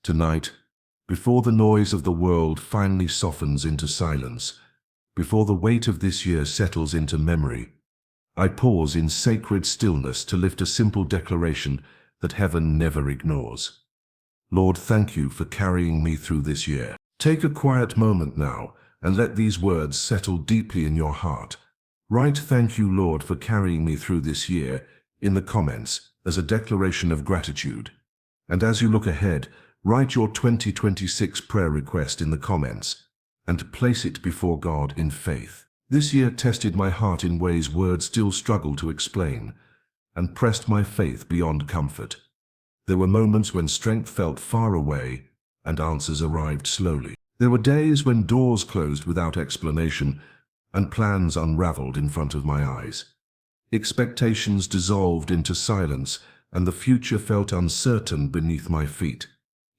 Tonight, before the noise of the world finally softens into silence, before the weight of this year settles into memory, I pause in sacred stillness to lift a simple declaration that heaven never ignores. Lord, thank you for carrying me through this year. Take a quiet moment now and let these words settle deeply in your heart. Write "Thank you, Lord, for carrying me through this year" in the comments as a declaration of gratitude. And as you look ahead, write your 2026 prayer request in the comments and place it before God in faith. This year tested my heart in ways words still struggle to explain, and pressed my faith beyond comfort. There were moments when strength felt far away and answers arrived slowly. There were days when doors closed without explanation and plans unraveled in front of my eyes. Expectations dissolved into silence and the future felt uncertain beneath my feet.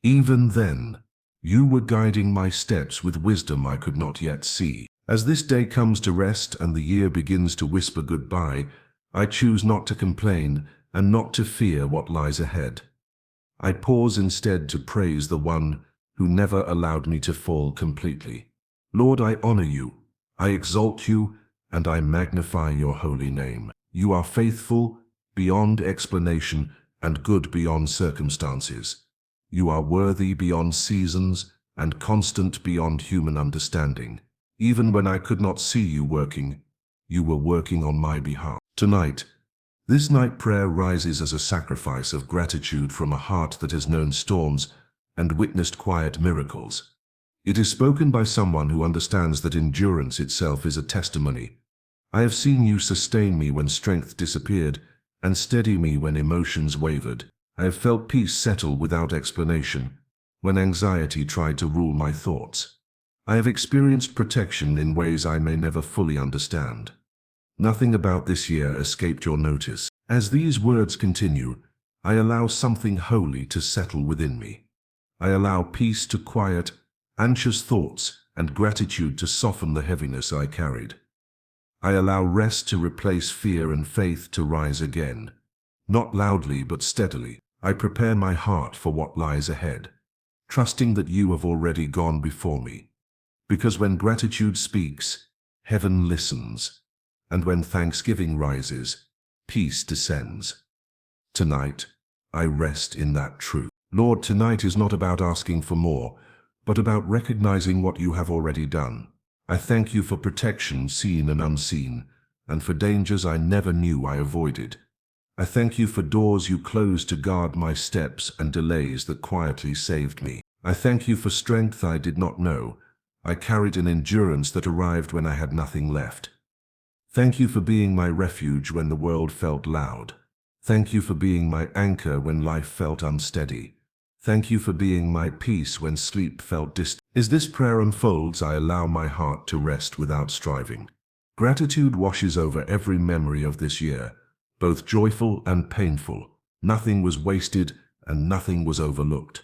Even then, you were guiding my steps with wisdom I could not yet see. As this day comes to rest and the year begins to whisper goodbye, I choose not to complain and not to fear what lies ahead. I pause instead to praise the one who never allowed me to fall completely. Lord, I honor you, I exalt you, and I magnify your holy name. You are faithful beyond explanation and good beyond circumstances. You are worthy beyond seasons and constant beyond human understanding. Even when I could not see you working, you were working on my behalf. Tonight, this night prayer rises as a sacrifice of gratitude from a heart that has known storms and witnessed quiet miracles. It is spoken by someone who understands that endurance itself is a testimony. I have seen you sustain me when strength disappeared and steady me when emotions wavered. I have felt peace settle without explanation when anxiety tried to rule my thoughts. I have experienced protection in ways I may never fully understand. Nothing about this year escaped your notice. As these words continue, I allow something holy to settle within me. I allow peace to quiet anxious thoughts and gratitude to soften the heaviness I carried. I allow rest to replace fear and faith to rise again. Not loudly but steadily, I prepare my heart for what lies ahead, trusting that you have already gone before me. Because when gratitude speaks, heaven listens, and when thanksgiving rises, peace descends. Tonight, I rest in that truth. Lord, tonight is not about asking for more, but about recognizing what you have already done. I thank you for protection seen and unseen, and for dangers I never knew I avoided. I thank you for doors you closed to guard my steps and delays that quietly saved me. I thank you for strength I did not know. I carried an endurance that arrived when I had nothing left. Thank you for being my refuge when the world felt loud. Thank you for being my anchor when life felt unsteady. Thank you for being my peace when sleep felt distant. As this prayer unfolds, I allow my heart to rest without striving. Gratitude washes over every memory of this year, both joyful and painful. Nothing was wasted and nothing was overlooked.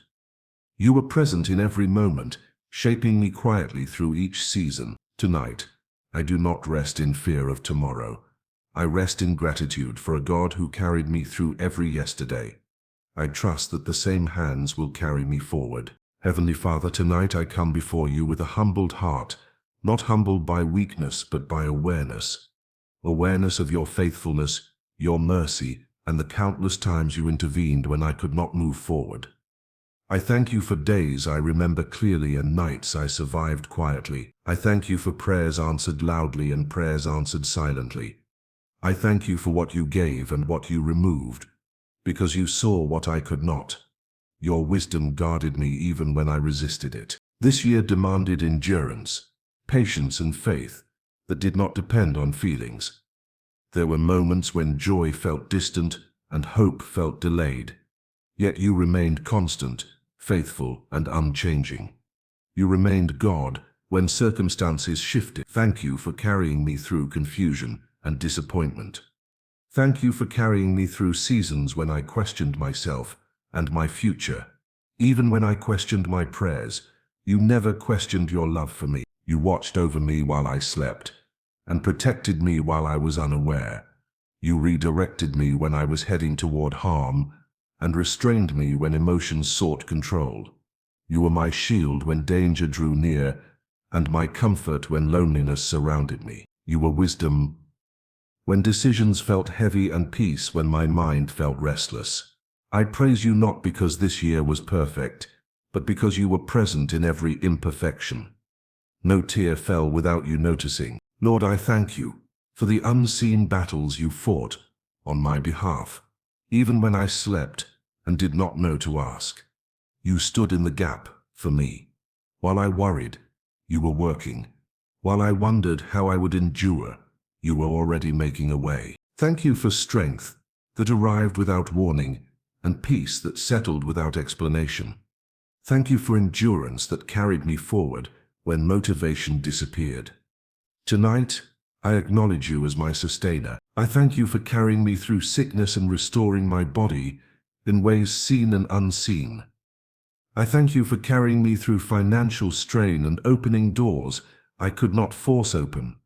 You were present in every moment, shaping me quietly through each season. Tonight, I do not rest in fear of tomorrow. I rest in gratitude for a God who carried me through every yesterday. I trust that the same hands will carry me forward. Heavenly Father, tonight I come before you with a humbled heart, not humbled by weakness but by awareness. Awareness of your faithfulness, your mercy, and the countless times you intervened when I could not move forward. I thank you for days I remember clearly and nights I survived quietly. I thank you for prayers answered loudly and prayers answered silently. I thank you for what you gave and what you removed, because you saw what I could not. Your wisdom guarded me even when I resisted it. This year demanded endurance, patience, and faith that did not depend on feelings. There were moments when joy felt distant and hope felt delayed. Yet you remained constant, faithful, and unchanging. You remained God when circumstances shifted. Thank you for carrying me through confusion and disappointment. Thank you for carrying me through seasons when I questioned myself and my future. Even when I questioned my prayers, you never questioned your love for me. You watched over me while I slept and protected me while I was unaware. You redirected me when I was heading toward harm and restrained me when emotions sought control. You were my shield when danger drew near, and my comfort when loneliness surrounded me. You were wisdom when decisions felt heavy and peace when my mind felt restless. I praise you not because this year was perfect, but because you were present in every imperfection. No tear fell without you noticing. Lord, I thank you for the unseen battles you fought on my behalf. Even when I slept and did not know to ask, you stood in the gap for me. While I worried, you were working. While I wondered how I would endure, you were already making a way. Thank you for strength that arrived without warning and peace that settled without explanation. Thank you for endurance that carried me forward when motivation disappeared. Tonight, I acknowledge you as my sustainer. I thank you for carrying me through sickness and restoring my body in ways seen and unseen. I thank you for carrying me through financial strain and opening doors I could not force open.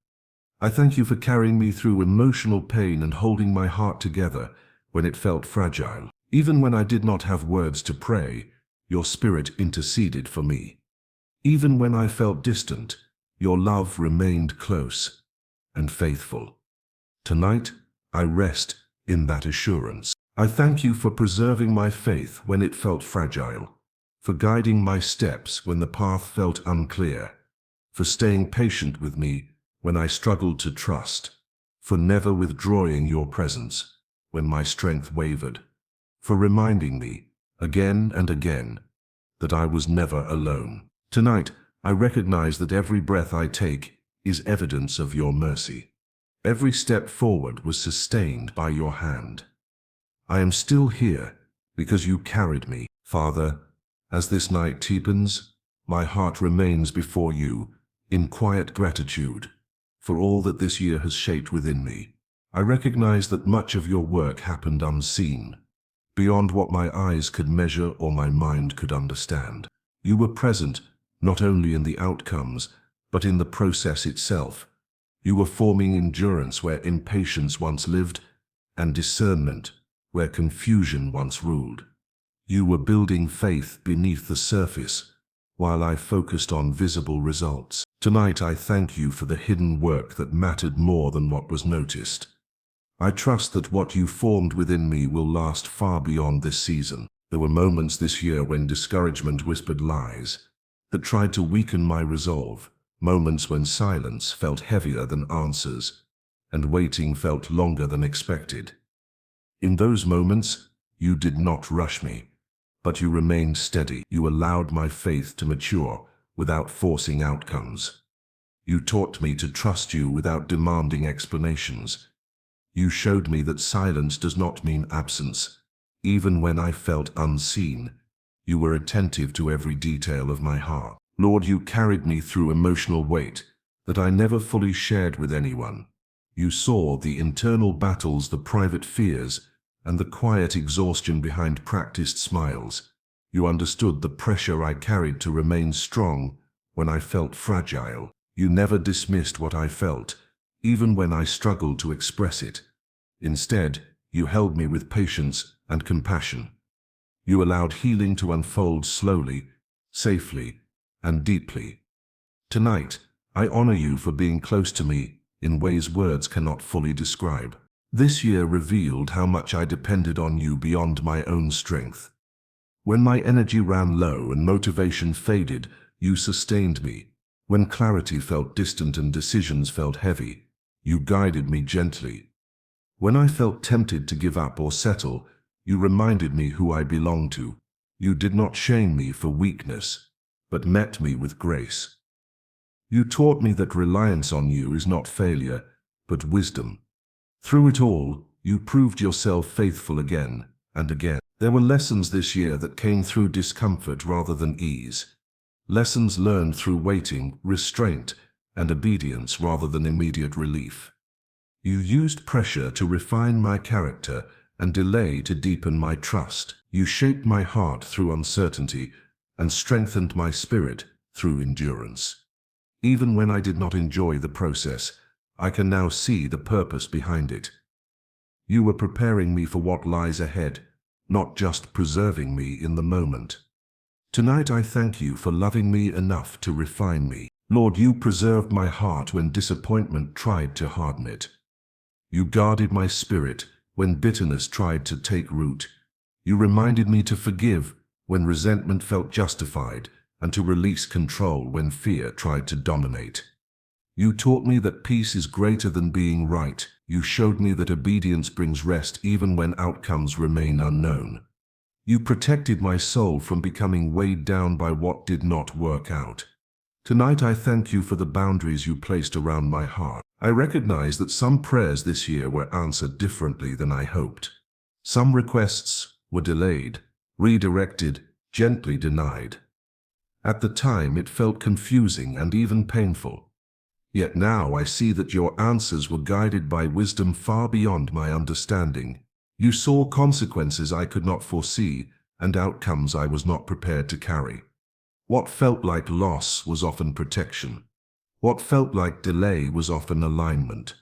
I thank you for carrying me through emotional pain and holding my heart together when it felt fragile. Even when I did not have words to pray, your Spirit interceded for me. Even when I felt distant, your love remained close and faithful. Tonight, I rest in that assurance. I thank you for preserving my faith when it felt fragile, for guiding my steps when the path felt unclear, for staying patient with me when I struggled to trust, for never withdrawing your presence when my strength wavered, for reminding me again and again that I was never alone. Tonight, I recognize that every breath I take is evidence of your mercy. Every step forward was sustained by your hand. I am still here because you carried me. Father, as this night deepens, my heart remains before you in quiet gratitude for all that this year has shaped within me. I recognize that much of your work happened unseen, beyond what my eyes could measure or my mind could understand. You were present not only in the outcomes, but in the process itself. You were forming endurance where impatience once lived, and discernment where confusion once ruled. You were building faith beneath the surface, while I focused on visible results. Tonight I thank you for the hidden work that mattered more than what was noticed. I trust that what you formed within me will last far beyond this season. There were moments this year when discouragement whispered lies that tried to weaken my resolve, moments when silence felt heavier than answers, and waiting felt longer than expected. In those moments, you did not rush me, but you remained steady. You allowed my faith to mature without forcing outcomes. You taught me to trust you without demanding explanations. You showed me that silence does not mean absence. Even when I felt unseen, you were attentive to every detail of my heart. Lord, you carried me through emotional weight that I never fully shared with anyone. You saw the internal battles, the private fears, and the quiet exhaustion behind practiced smiles. You understood the pressure I carried to remain strong when I felt fragile. You never dismissed what I felt, even when I struggled to express it. Instead, you held me with patience and compassion. You allowed healing to unfold slowly, safely, and deeply. Tonight, I honor you for being close to me in ways words cannot fully describe. This year revealed how much I depended on you beyond my own strength. When my energy ran low and motivation faded, you sustained me. When clarity felt distant and decisions felt heavy, you guided me gently. When I felt tempted to give up or settle, you reminded me who I belonged to. You did not shame me for weakness, but met me with grace. You taught me that reliance on you is not failure, but wisdom. Through it all, you proved yourself faithful again and again. There were lessons this year that came through discomfort rather than ease. Lessons learned through waiting, restraint, and obedience rather than immediate relief. You used pressure to refine my character and delay to deepen my trust. You shaped my heart through uncertainty and strengthened my spirit through endurance. Even when I did not enjoy the process, I can now see the purpose behind it. You were preparing me for what lies ahead, not just preserving me in the moment. Tonight I thank you for loving me enough to refine me. Lord, you preserved my heart when disappointment tried to harden it. You guarded my spirit when bitterness tried to take root. You reminded me to forgive when resentment felt justified and to release control when fear tried to dominate. You taught me that peace is greater than being right. You showed me that obedience brings rest even when outcomes remain unknown. You protected my soul from becoming weighed down by what did not work out. Tonight I thank you for the boundaries you placed around my heart. I recognize that some prayers this year were answered differently than I hoped. Some requests were delayed, redirected, gently denied. At the time it felt confusing and even painful. Yet now I see that your answers were guided by wisdom far beyond my understanding. You saw consequences I could not foresee and outcomes I was not prepared to carry. What felt like loss was often protection. What felt like delay was often alignment.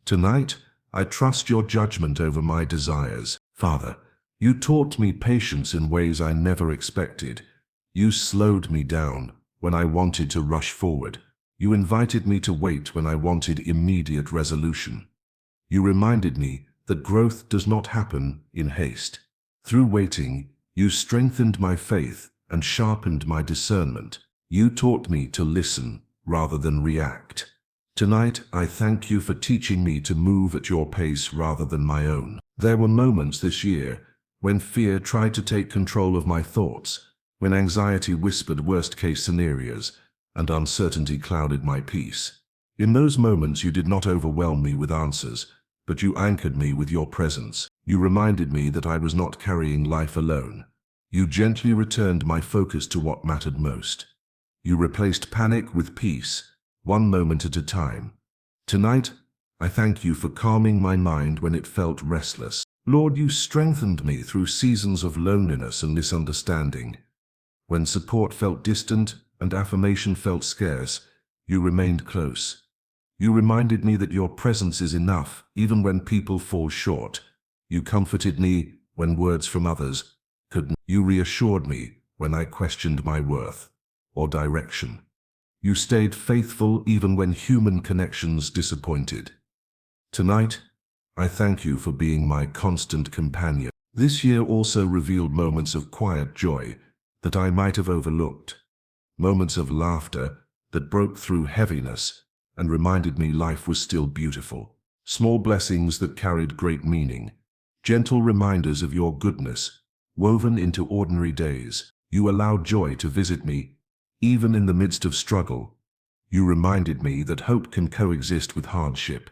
Tonight, I trust your judgment over my desires. Father, you taught me patience in ways I never expected. You slowed me down when I wanted to rush forward. You invited me to wait when I wanted immediate resolution. You reminded me that growth does not happen in haste. Through waiting, you strengthened my faith and sharpened my discernment. You taught me to listen rather than react. Tonight, I thank you for teaching me to move at your pace rather than my own. There were moments this year when fear tried to take control of my thoughts, when anxiety whispered worst-case scenarios, and uncertainty clouded my peace. In those moments, you did not overwhelm me with answers, but you anchored me with your presence. You reminded me that I was not carrying life alone. You gently returned my focus to what mattered most. You replaced panic with peace, one moment at a time. Tonight, I thank you for calming my mind when it felt restless. Lord, you strengthened me through seasons of loneliness and misunderstanding. When support felt distant and affirmation felt scarce, you remained close. You reminded me that your presence is enough, even when people fall short. You comforted me when words from others couldn't. You reassured me when I questioned my worth or direction. You stayed faithful even when human connections disappointed. Tonight, I thank you for being my constant companion. This year also revealed moments of quiet joy that I might have overlooked. Moments of laughter that broke through heaviness and reminded me life was still beautiful. Small blessings that carried great meaning. Gentle reminders of your goodness, woven into ordinary days. You allowed joy to visit me, even in the midst of struggle. You reminded me that hope can coexist with hardship.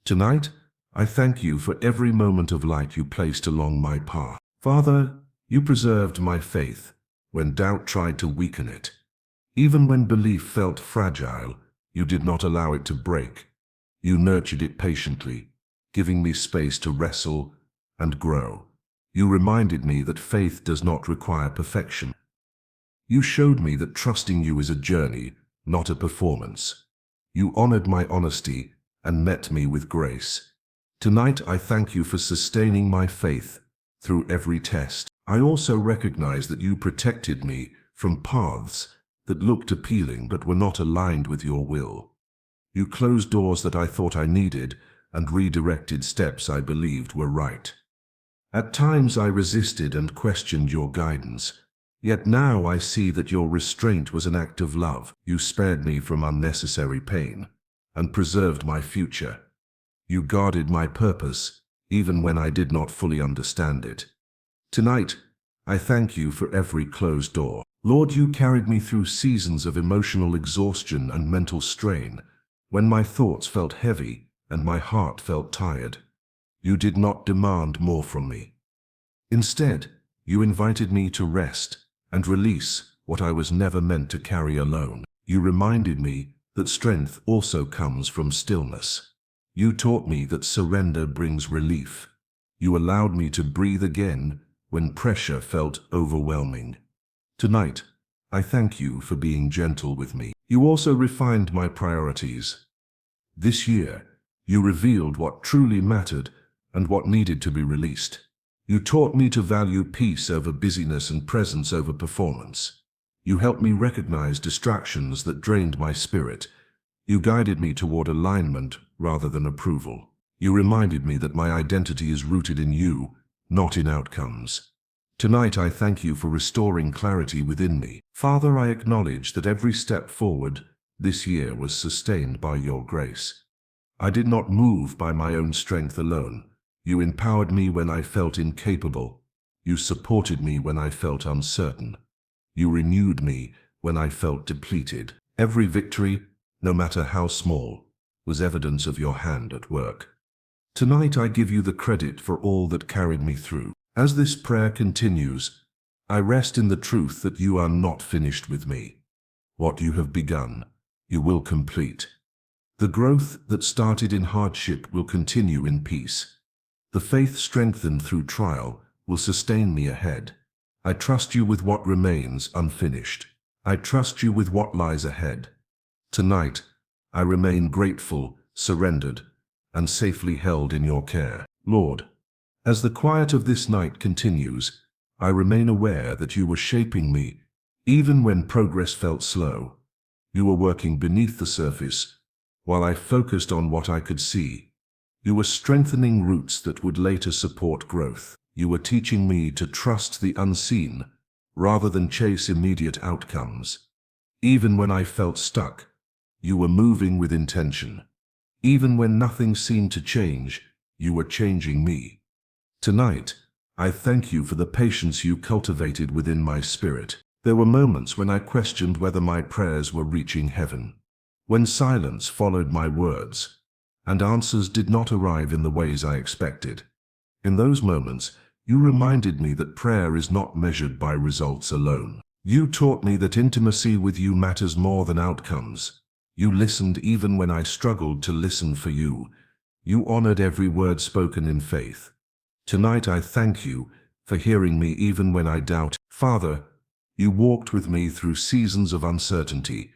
Tonight, I thank you for every moment of light you placed along my path. Father, you preserved my faith when doubt tried to weaken it. Even when belief felt fragile, you did not allow it to break. You nurtured it patiently, giving me space to wrestle and grow. You reminded me that faith does not require perfection. You showed me that trusting you is a journey, not a performance. You honored my honesty and met me with grace. Tonight I thank you for sustaining my faith through every test. I also recognize that you protected me from paths that looked appealing but were not aligned with your will. You closed doors that I thought I needed and redirected steps I believed were right. At times I resisted and questioned your guidance, yet now I see that your restraint was an act of love. You spared me from unnecessary pain and preserved my future. You guarded my purpose, even when I did not fully understand it. Tonight, I thank you for every closed door. Lord, you carried me through seasons of emotional exhaustion and mental strain, when my thoughts felt heavy and my heart felt tired. You did not demand more from me. Instead, you invited me to rest and release what I was never meant to carry alone. You reminded me that strength also comes from stillness. You taught me that surrender brings relief. You allowed me to breathe again when pressure felt overwhelming. Tonight, I thank you for being gentle with me. You also refined my priorities. This year, you revealed what truly mattered and what needed to be released. You taught me to value peace over busyness and presence over performance. You helped me recognize distractions that drained my spirit. You guided me toward alignment rather than approval. You reminded me that my identity is rooted in you, not in outcomes. Tonight I thank you for restoring clarity within me. Father, I acknowledge that every step forward this year was sustained by your grace. I did not move by my own strength alone. You empowered me when I felt incapable. You supported me when I felt uncertain. You renewed me when I felt depleted. Every victory, no matter how small, was evidence of your hand at work. Tonight I give you the credit for all that carried me through. As this prayer continues, I rest in the truth that you are not finished with me. What you have begun, you will complete. The growth that started in hardship will continue in peace. The faith strengthened through trial will sustain me ahead. I trust you with what remains unfinished. I trust you with what lies ahead. Tonight, I remain grateful, surrendered, and safely held in your care. Lord, as the quiet of this night continues, I remain aware that you were shaping me, even when progress felt slow. You were working beneath the surface, while I focused on what I could see. You were strengthening roots that would later support growth. You were teaching me to trust the unseen, rather than chase immediate outcomes. Even when I felt stuck, you were moving with intention. Even when nothing seemed to change, you were changing me. Tonight, I thank you for the patience you cultivated within my spirit. There were moments when I questioned whether my prayers were reaching heaven, when silence followed my words, and answers did not arrive in the ways I expected. In those moments, you reminded me that prayer is not measured by results alone. You taught me that intimacy with you matters more than outcomes. You listened even when I struggled to listen for you. You honored every word spoken in faith. Tonight I thank you for hearing me even when I doubt. Father, you walked with me through seasons of uncertainty,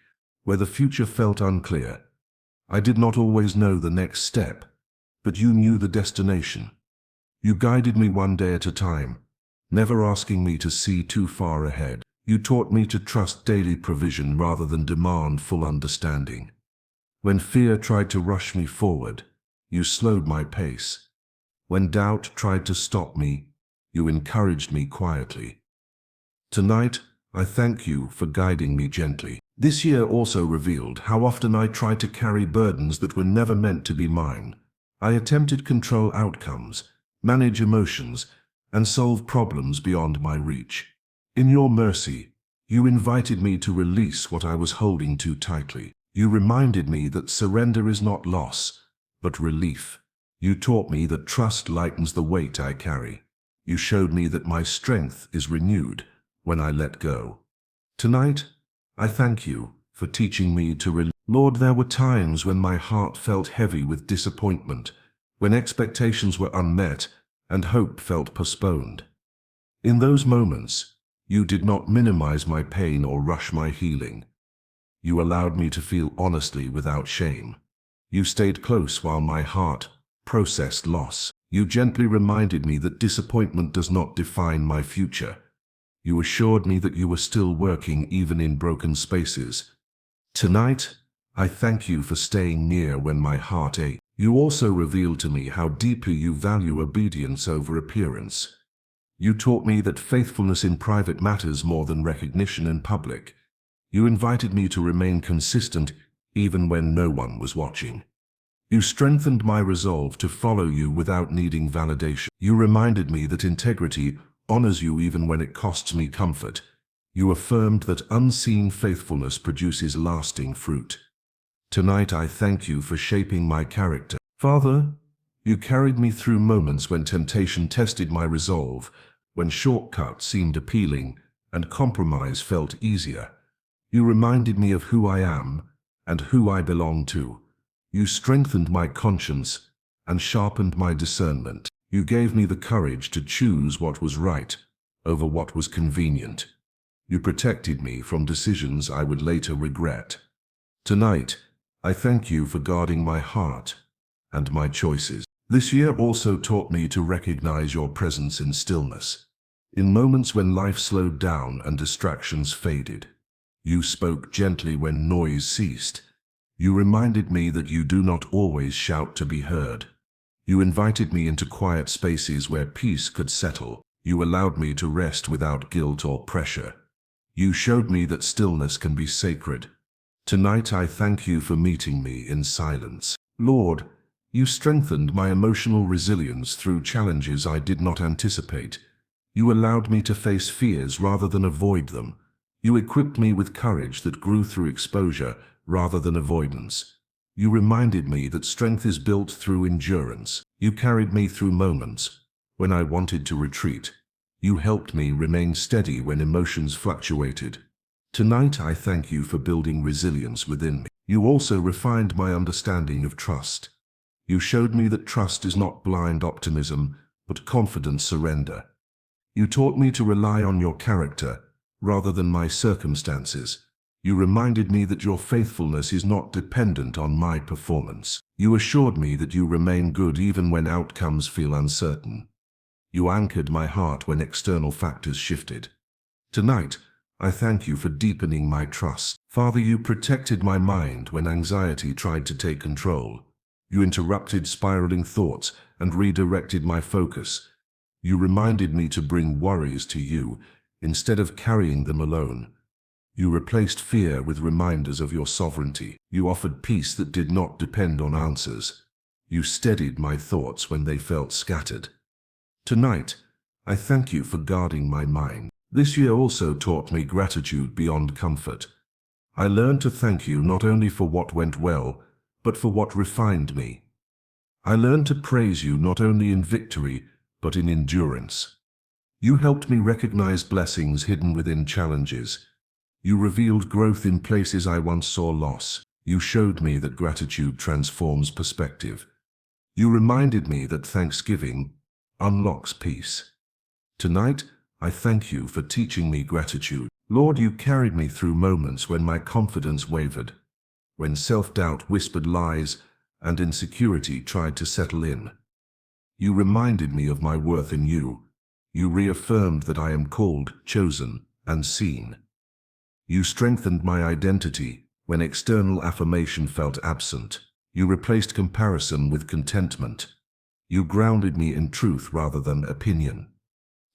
where the future felt unclear. I did not always know the next step, but you knew the destination. You guided me one day at a time, never asking me to see too far ahead. You taught me to trust daily provision rather than demand full understanding. When fear tried to rush me forward, you slowed my pace. When doubt tried to stop me, you encouraged me quietly. Tonight, I thank you for guiding me gently. This year also revealed how often I tried to carry burdens that were never meant to be mine. I attempted to control outcomes, manage emotions, and solve problems beyond my reach. In your mercy, you invited me to release what I was holding too tightly. You reminded me that surrender is not loss, but relief. You taught me that trust lightens the weight I carry. You showed me that my strength is renewed when I let go. Tonight, I thank you for teaching me to release. Lord, there were times when my heart felt heavy with disappointment, when expectations were unmet and hope felt postponed. In those moments, you did not minimize my pain or rush my healing. You allowed me to feel honestly without shame. You stayed close while my heart processed loss. You gently reminded me that disappointment does not define my future. You assured me that you were still working even in broken spaces. Tonight, I thank you for staying near when my heart ached. You also revealed to me how deeply you value obedience over appearance. You taught me that faithfulness in private matters more than recognition in public. You invited me to remain consistent even when no one was watching. You strengthened my resolve to follow you without needing validation. You reminded me that integrity honors you even when it costs me comfort. You affirmed that unseen faithfulness produces lasting fruit. Tonight I thank you for shaping my character. Father, you carried me through moments when temptation tested my resolve, when shortcuts seemed appealing and compromise felt easier. You reminded me of who I am and who I belong to. You strengthened my conscience and sharpened my discernment. You gave me the courage to choose what was right over what was convenient. You protected me from decisions I would later regret. Tonight, I thank you for guarding my heart and my choices. This year also taught me to recognize your presence in stillness. In moments when life slowed down and distractions faded, you spoke gently when noise ceased. You reminded me that you do not always shout to be heard. You invited me into quiet spaces where peace could settle. You allowed me to rest without guilt or pressure. You showed me that stillness can be sacred. Tonight I thank you for meeting me in silence. Lord, you strengthened my emotional resilience through challenges I did not anticipate. You allowed me to face fears rather than avoid them. You equipped me with courage that grew through exposure rather than avoidance. You reminded me that strength is built through endurance. You carried me through moments when I wanted to retreat. You helped me remain steady when emotions fluctuated. Tonight I thank you for building resilience within me. You also refined my understanding of trust. You showed me that trust is not blind optimism, but confident surrender. You taught me to rely on your character rather than my circumstances. You reminded me that your faithfulness is not dependent on my performance. You assured me that you remain good even when outcomes feel uncertain. You anchored my heart when external factors shifted. Tonight, I thank you for deepening my trust. Father, you protected my mind when anxiety tried to take control. You interrupted spiraling thoughts and redirected my focus. You reminded me to bring worries to you instead of carrying them alone. You replaced fear with reminders of your sovereignty. You offered peace that did not depend on answers. You steadied my thoughts when they felt scattered. Tonight, I thank you for guarding my mind. This year also taught me gratitude beyond comfort. I learned to thank you not only for what went well, but for what refined me. I learned to praise you not only in victory, but in endurance. You helped me recognize blessings hidden within challenges. You revealed growth in places I once saw loss. You showed me that gratitude transforms perspective. You reminded me that thanksgiving unlocks peace. Tonight, I thank you for teaching me gratitude. Lord, you carried me through moments when my confidence wavered, when self-doubt whispered lies and insecurity tried to settle in. You reminded me of my worth in you. You reaffirmed that I am called, chosen, and seen. You strengthened my identity when external affirmation felt absent. You replaced comparison with contentment. You grounded me in truth rather than opinion.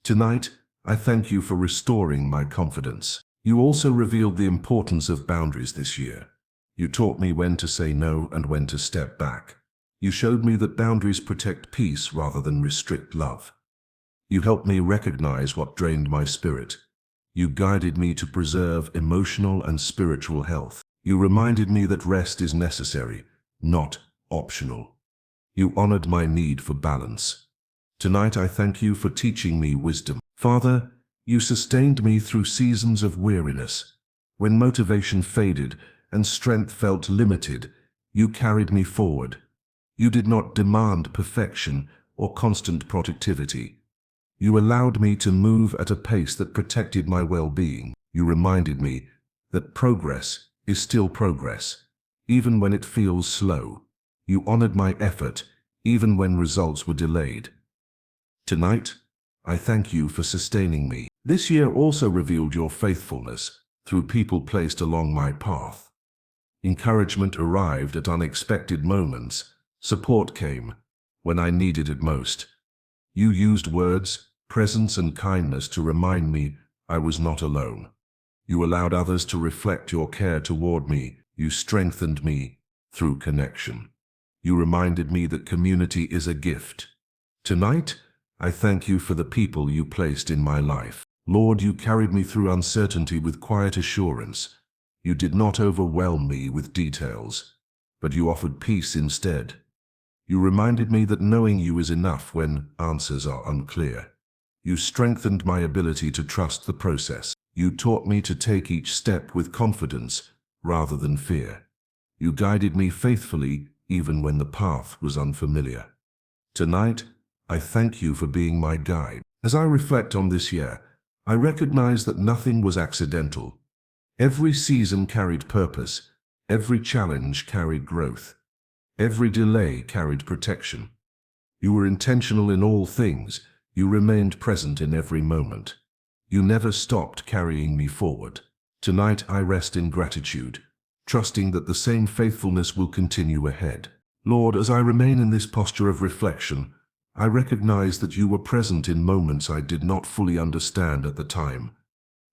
Tonight, I thank you for restoring my confidence. You also revealed the importance of boundaries this year. You taught me when to say no and when to step back. You showed me that boundaries protect peace rather than restrict love. You helped me recognize what drained my spirit. You guided me to preserve emotional and spiritual health. You reminded me that rest is necessary, not optional. You honored my need for balance. Tonight I thank you for teaching me wisdom. Father, you sustained me through seasons of weariness. When motivation faded and strength felt limited, you carried me forward. You did not demand perfection or constant productivity. You allowed me to move at a pace that protected my well-being. You reminded me that progress is still progress, even when it feels slow. You honored my effort, even when results were delayed. Tonight, I thank you for sustaining me. This year also revealed your faithfulness through people placed along my path. Encouragement arrived at unexpected moments. Support came when I needed it most. You used words, presence, and kindness to remind me I was not alone. You allowed others to reflect your care toward me. You strengthened me through connection. You reminded me that community is a gift. Tonight, I thank you for the people you placed in my life. Lord, you carried me through uncertainty with quiet assurance. You did not overwhelm me with details, but you offered peace instead. You reminded me that knowing you is enough when answers are unclear. You strengthened my ability to trust the process. You taught me to take each step with confidence rather than fear. You guided me faithfully even when the path was unfamiliar. Tonight, I thank you for being my guide. As I reflect on this year, I recognize that nothing was accidental. Every season carried purpose. Every challenge carried growth. Every delay carried protection. You were intentional in all things. You remained present in every moment. You never stopped carrying me forward. Tonight I rest in gratitude, trusting that the same faithfulness will continue ahead. Lord, as I remain in this posture of reflection, I recognize that you were present in moments I did not fully understand at the time.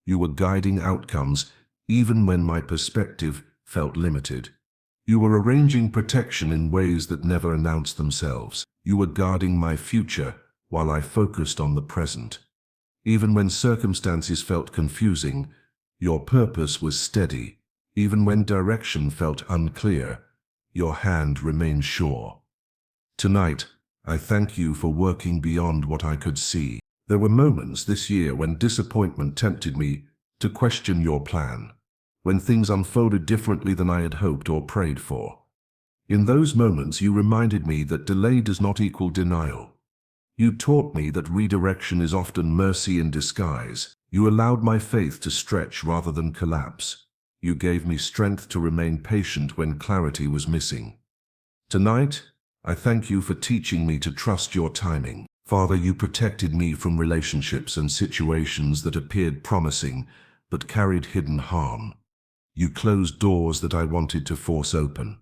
You were guiding outcomes, even when my perspective felt limited. You were arranging protection in ways that never announced themselves. You were guarding my future while I focused on the present. Even when circumstances felt confusing, your purpose was steady. Even when direction felt unclear, your hand remained sure. Tonight, I thank you for working beyond what I could see. There were moments this year when disappointment tempted me to question your plan, when things unfolded differently than I had hoped or prayed for. In those moments, you reminded me that delay does not equal denial. You taught me that redirection is often mercy in disguise. You allowed my faith to stretch rather than collapse. You gave me strength to remain patient when clarity was missing. Tonight, I thank you for teaching me to trust your timing. Father, you protected me from relationships and situations that appeared promising but carried hidden harm. You closed doors that I wanted to force open.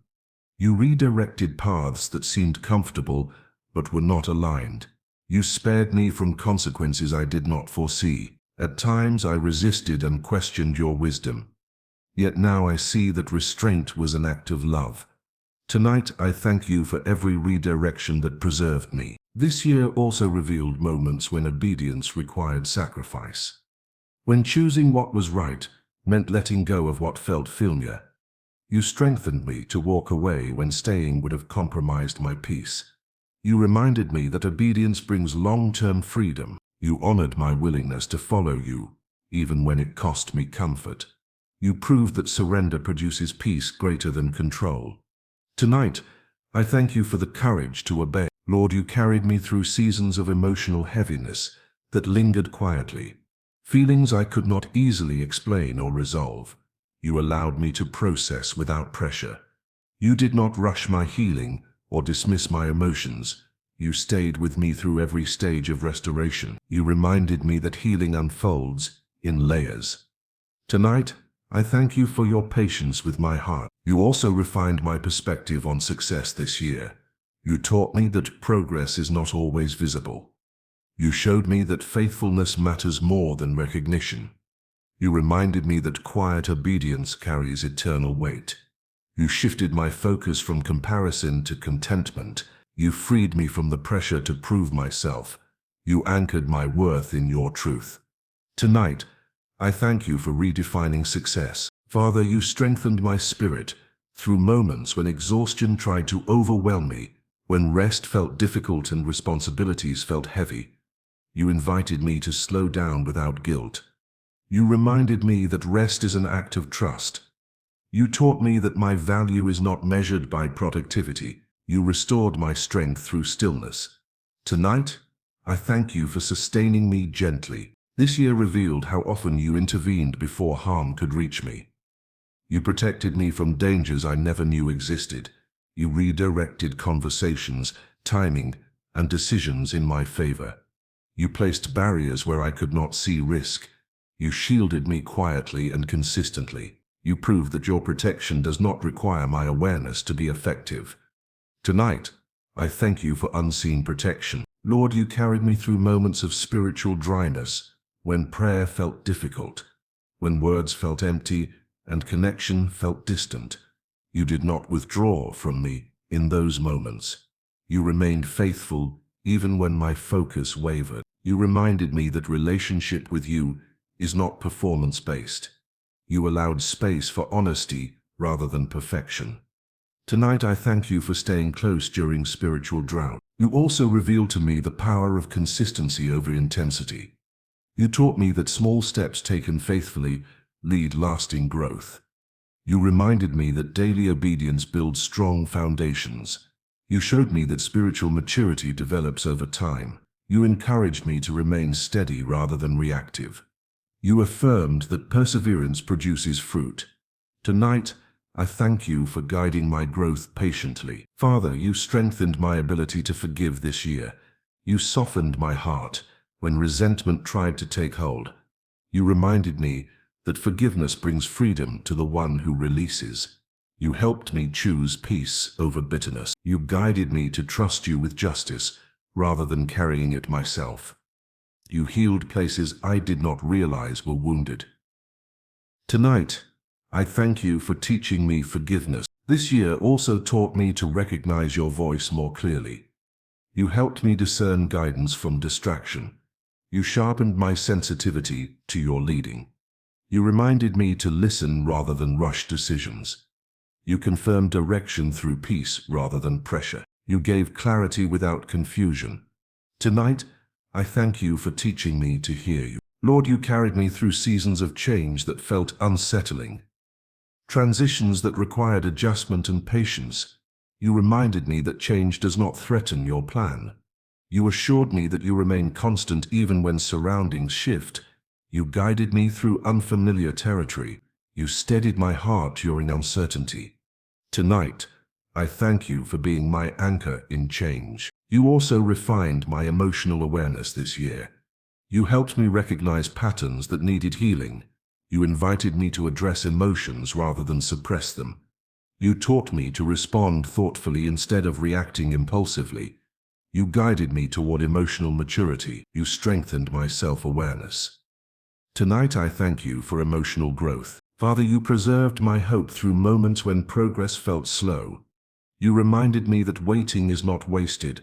You redirected paths that seemed comfortable but were not aligned. You spared me from consequences I did not foresee. At times I resisted and questioned your wisdom. Yet now I see that restraint was an act of love. Tonight I thank you for every redirection that preserved me. This year also revealed moments when obedience required sacrifice. When choosing what was right meant letting go of what felt familiar. You strengthened me to walk away when staying would have compromised my peace. You reminded me that obedience brings long-term freedom. You honored my willingness to follow you, even when it cost me comfort. You proved that surrender produces peace greater than control. Tonight, I thank you for the courage to obey. Lord, you carried me through seasons of emotional heaviness that lingered quietly. Feelings I could not easily explain or resolve. You allowed me to process without pressure. You did not rush my healing or dismiss my emotions. You stayed with me through every stage of restoration. You reminded me that healing unfolds in layers. Tonight, I thank you for your patience with my heart. You also refined my perspective on success this year. You taught me that progress is not always visible. You showed me that faithfulness matters more than recognition. You reminded me that quiet obedience carries eternal weight. You shifted my focus from comparison to contentment. You freed me from the pressure to prove myself. You anchored my worth in your truth. Tonight, I thank you for redefining success. Father, you strengthened my spirit through moments when exhaustion tried to overwhelm me, when rest felt difficult and responsibilities felt heavy. You invited me to slow down without guilt. You reminded me that rest is an act of trust. You taught me that my value is not measured by productivity. You restored my strength through stillness. Tonight, I thank you for sustaining me gently. This year revealed how often you intervened before harm could reach me. You protected me from dangers I never knew existed. You redirected conversations, timing, and decisions in my favor. You placed barriers where I could not see risk. You shielded me quietly and consistently. You proved that your protection does not require my awareness to be effective. Tonight, I thank you for unseen protection. Lord, you carried me through moments of spiritual dryness, when prayer felt difficult, when words felt empty and connection felt distant. You did not withdraw from me in those moments. You remained faithful even when my focus wavered. You reminded me that relationship with you is not performance-based. You allowed space for honesty rather than perfection. Tonight I thank you for staying close during spiritual drought. You also revealed to me the power of consistency over intensity. You taught me that small steps taken faithfully lead lasting growth. You reminded me that daily obedience builds strong foundations. You showed me that spiritual maturity develops over time. You encouraged me to remain steady rather than reactive. You affirmed that perseverance produces fruit. Tonight, I thank you for guiding my growth patiently. Father, you strengthened my ability to forgive this year. You softened my heart when resentment tried to take hold. You reminded me that forgiveness brings freedom to the one who releases. You helped me choose peace over bitterness. You guided me to trust you with justice rather than carrying it myself. You healed places I did not realize were wounded. Tonight, I thank you for teaching me forgiveness. This year also taught me to recognize your voice more clearly. You helped me discern guidance from distraction. You sharpened my sensitivity to your leading. You reminded me to listen rather than rush decisions. You confirmed direction through peace rather than pressure. You gave clarity without confusion. Tonight, I thank you for teaching me to hear you. Lord, you carried me through seasons of change that felt unsettling. Transitions that required adjustment and patience. You reminded me that change does not threaten your plan. You assured me that you remain constant even when surroundings shift. You guided me through unfamiliar territory. You steadied my heart during uncertainty. Tonight, I thank you for being my anchor in change. You also refined my emotional awareness this year. You helped me recognize patterns that needed healing. You invited me to address emotions rather than suppress them. You taught me to respond thoughtfully instead of reacting impulsively. You guided me toward emotional maturity. You strengthened my self-awareness. Tonight I thank you for emotional growth. Father, you preserved my hope through moments when progress felt slow. You reminded me that waiting is not wasted.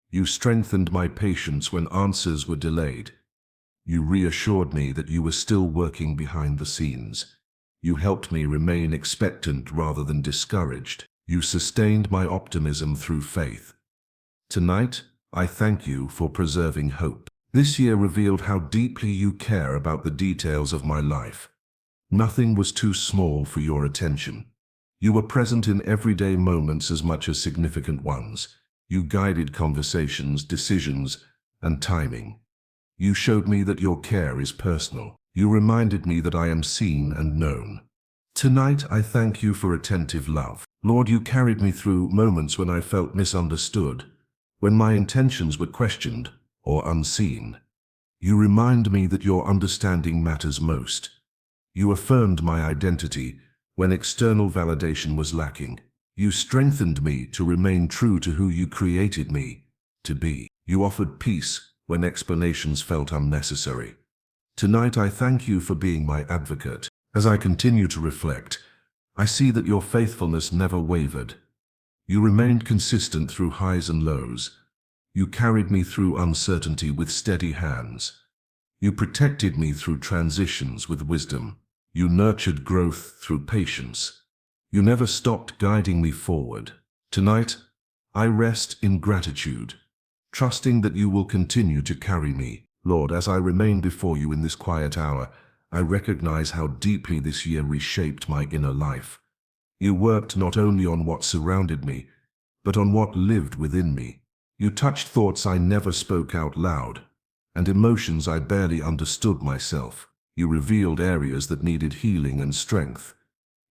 You strengthened my patience when answers were delayed. You reassured me that you were still working behind the scenes. You helped me remain expectant rather than discouraged. You sustained my optimism through faith. Tonight, I thank you for preserving hope. This year revealed how deeply you care about the details of my life. Nothing was too small for your attention. You were present in everyday moments as much as significant ones. You guided conversations, decisions, and timing. You showed me that your care is personal. You reminded me that I am seen and known. Tonight, I thank you for attentive love. Lord, you carried me through moments when I felt misunderstood, when my intentions were questioned or unseen. You remind me that your understanding matters most. You affirmed my identity when external validation was lacking. You strengthened me to remain true to who you created me to be. You offered peace when explanations felt unnecessary. Tonight I thank you for being my advocate. As I continue to reflect, I see that your faithfulness never wavered. You remained consistent through highs and lows. You carried me through uncertainty with steady hands. You protected me through transitions with wisdom. You nurtured growth through patience. You never stopped guiding me forward. Tonight, I rest in gratitude, trusting that you will continue to carry me. Lord, as I remain before you in this quiet hour, I recognize how deeply this year reshaped my inner life. You worked not only on what surrounded me, but on what lived within me. You touched thoughts I never spoke out loud, and emotions I barely understood myself. You revealed areas that needed healing and strength.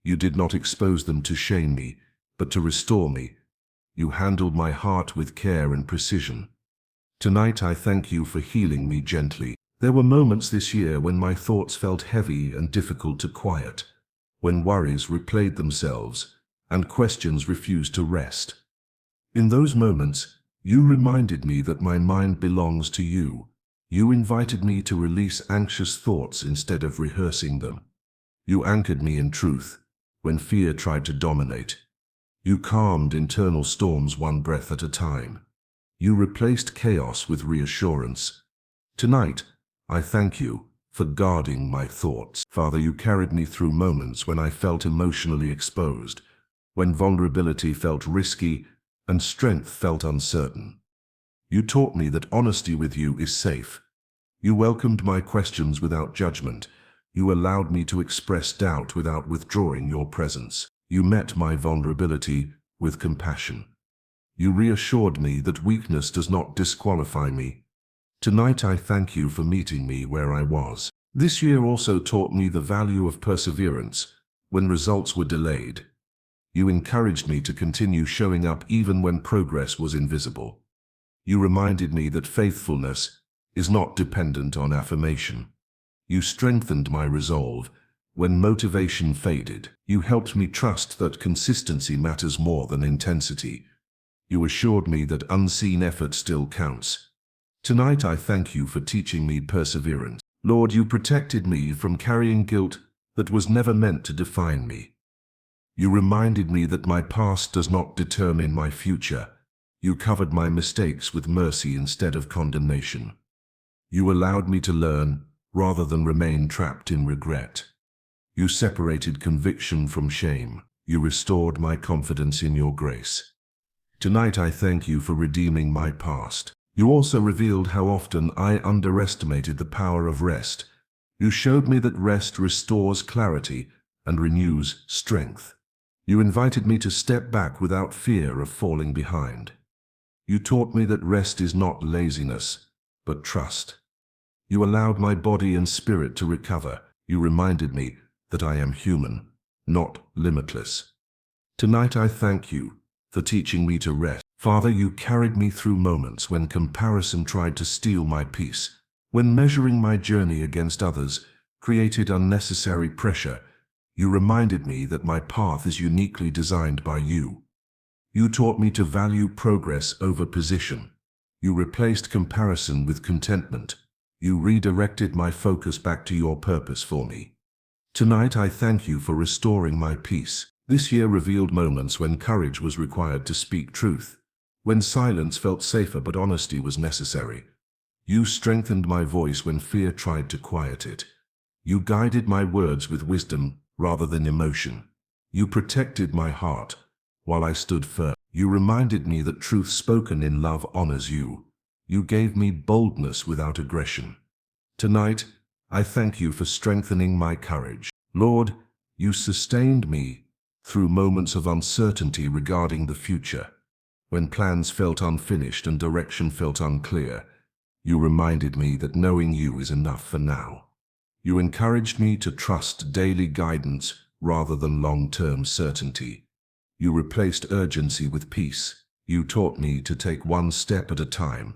You did not expose them to shame me, but to restore me. You handled my heart with care and precision. Tonight I thank you for healing me gently. There were moments this year when my thoughts felt heavy and difficult to quiet, when worries replayed themselves and questions refused to rest. In those moments, you reminded me that my mind belongs to you. You invited me to release anxious thoughts instead of rehearsing them. You anchored me in truth when fear tried to dominate. You calmed internal storms one breath at a time. You replaced chaos with reassurance. Tonight, I thank you for guarding my thoughts. Father, you carried me through moments when I felt emotionally exposed, when vulnerability felt risky and strength felt uncertain. You taught me that honesty with you is safe. You welcomed my questions without judgment. You allowed me to express doubt without withdrawing your presence. You met my vulnerability with compassion. You reassured me that weakness does not disqualify me. Tonight I thank you for meeting me where I was. This year also taught me the value of perseverance when results were delayed. You encouraged me to continue showing up even when progress was invisible. You reminded me that faithfulness is not dependent on affirmation. You strengthened my resolve when motivation faded. You helped me trust that consistency matters more than intensity. You assured me that unseen effort still counts. Tonight I thank you for teaching me perseverance. Lord, you protected me from carrying guilt that was never meant to define me. You reminded me that my past does not determine my future. You covered my mistakes with mercy instead of condemnation. You allowed me to learn rather than remain trapped in regret. You separated conviction from shame. You restored my confidence in your grace. Tonight I thank you for redeeming my past. You also revealed how often I underestimated the power of rest. You showed me that rest restores clarity and renews strength. You invited me to step back without fear of falling behind. You taught me that rest is not laziness, but trust. You allowed my body and spirit to recover. You reminded me that I am human, not limitless. Tonight I thank you for teaching me to rest. Father, you carried me through moments when comparison tried to steal my peace, when measuring my journey against others created unnecessary pressure. You reminded me that my path is uniquely designed by you. You taught me to value progress over position. You replaced comparison with contentment. You redirected my focus back to your purpose for me. Tonight I thank you for restoring my peace. This year revealed moments when courage was required to speak truth, when silence felt safer but honesty was necessary. You strengthened my voice when fear tried to quiet it. You guided my words with wisdom rather than emotion. You protected my heart while I stood firm. You reminded me that truth spoken in love honors you. You gave me boldness without aggression. Tonight, I thank you for strengthening my courage. Lord, you sustained me through moments of uncertainty regarding the future. When plans felt unfinished and direction felt unclear, you reminded me that knowing you is enough for now. You encouraged me to trust daily guidance rather than long-term certainty. You replaced urgency with peace. You taught me to take one step at a time.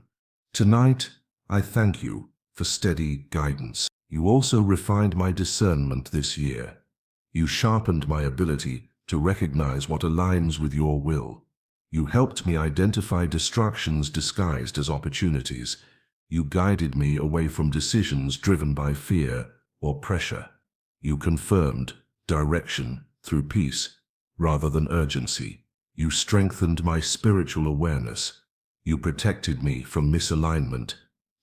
Tonight, I thank you for steady guidance. You also refined my discernment this year. You sharpened my ability to recognize what aligns with your will. You helped me identify distractions disguised as opportunities. You guided me away from decisions driven by fear or pressure. You confirmed direction through peace rather than urgency. You strengthened my spiritual awareness. You protected me from misalignment.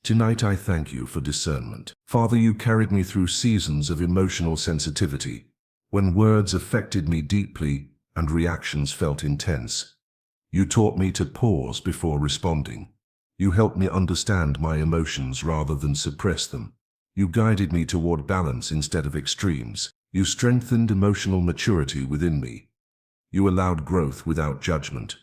Tonight I thank you for discernment. Father, you carried me through seasons of emotional sensitivity, when words affected me deeply and reactions felt intense. You taught me to pause before responding. You helped me understand my emotions rather than suppress them. You guided me toward balance instead of extremes. You strengthened emotional maturity within me. You allowed growth without judgment.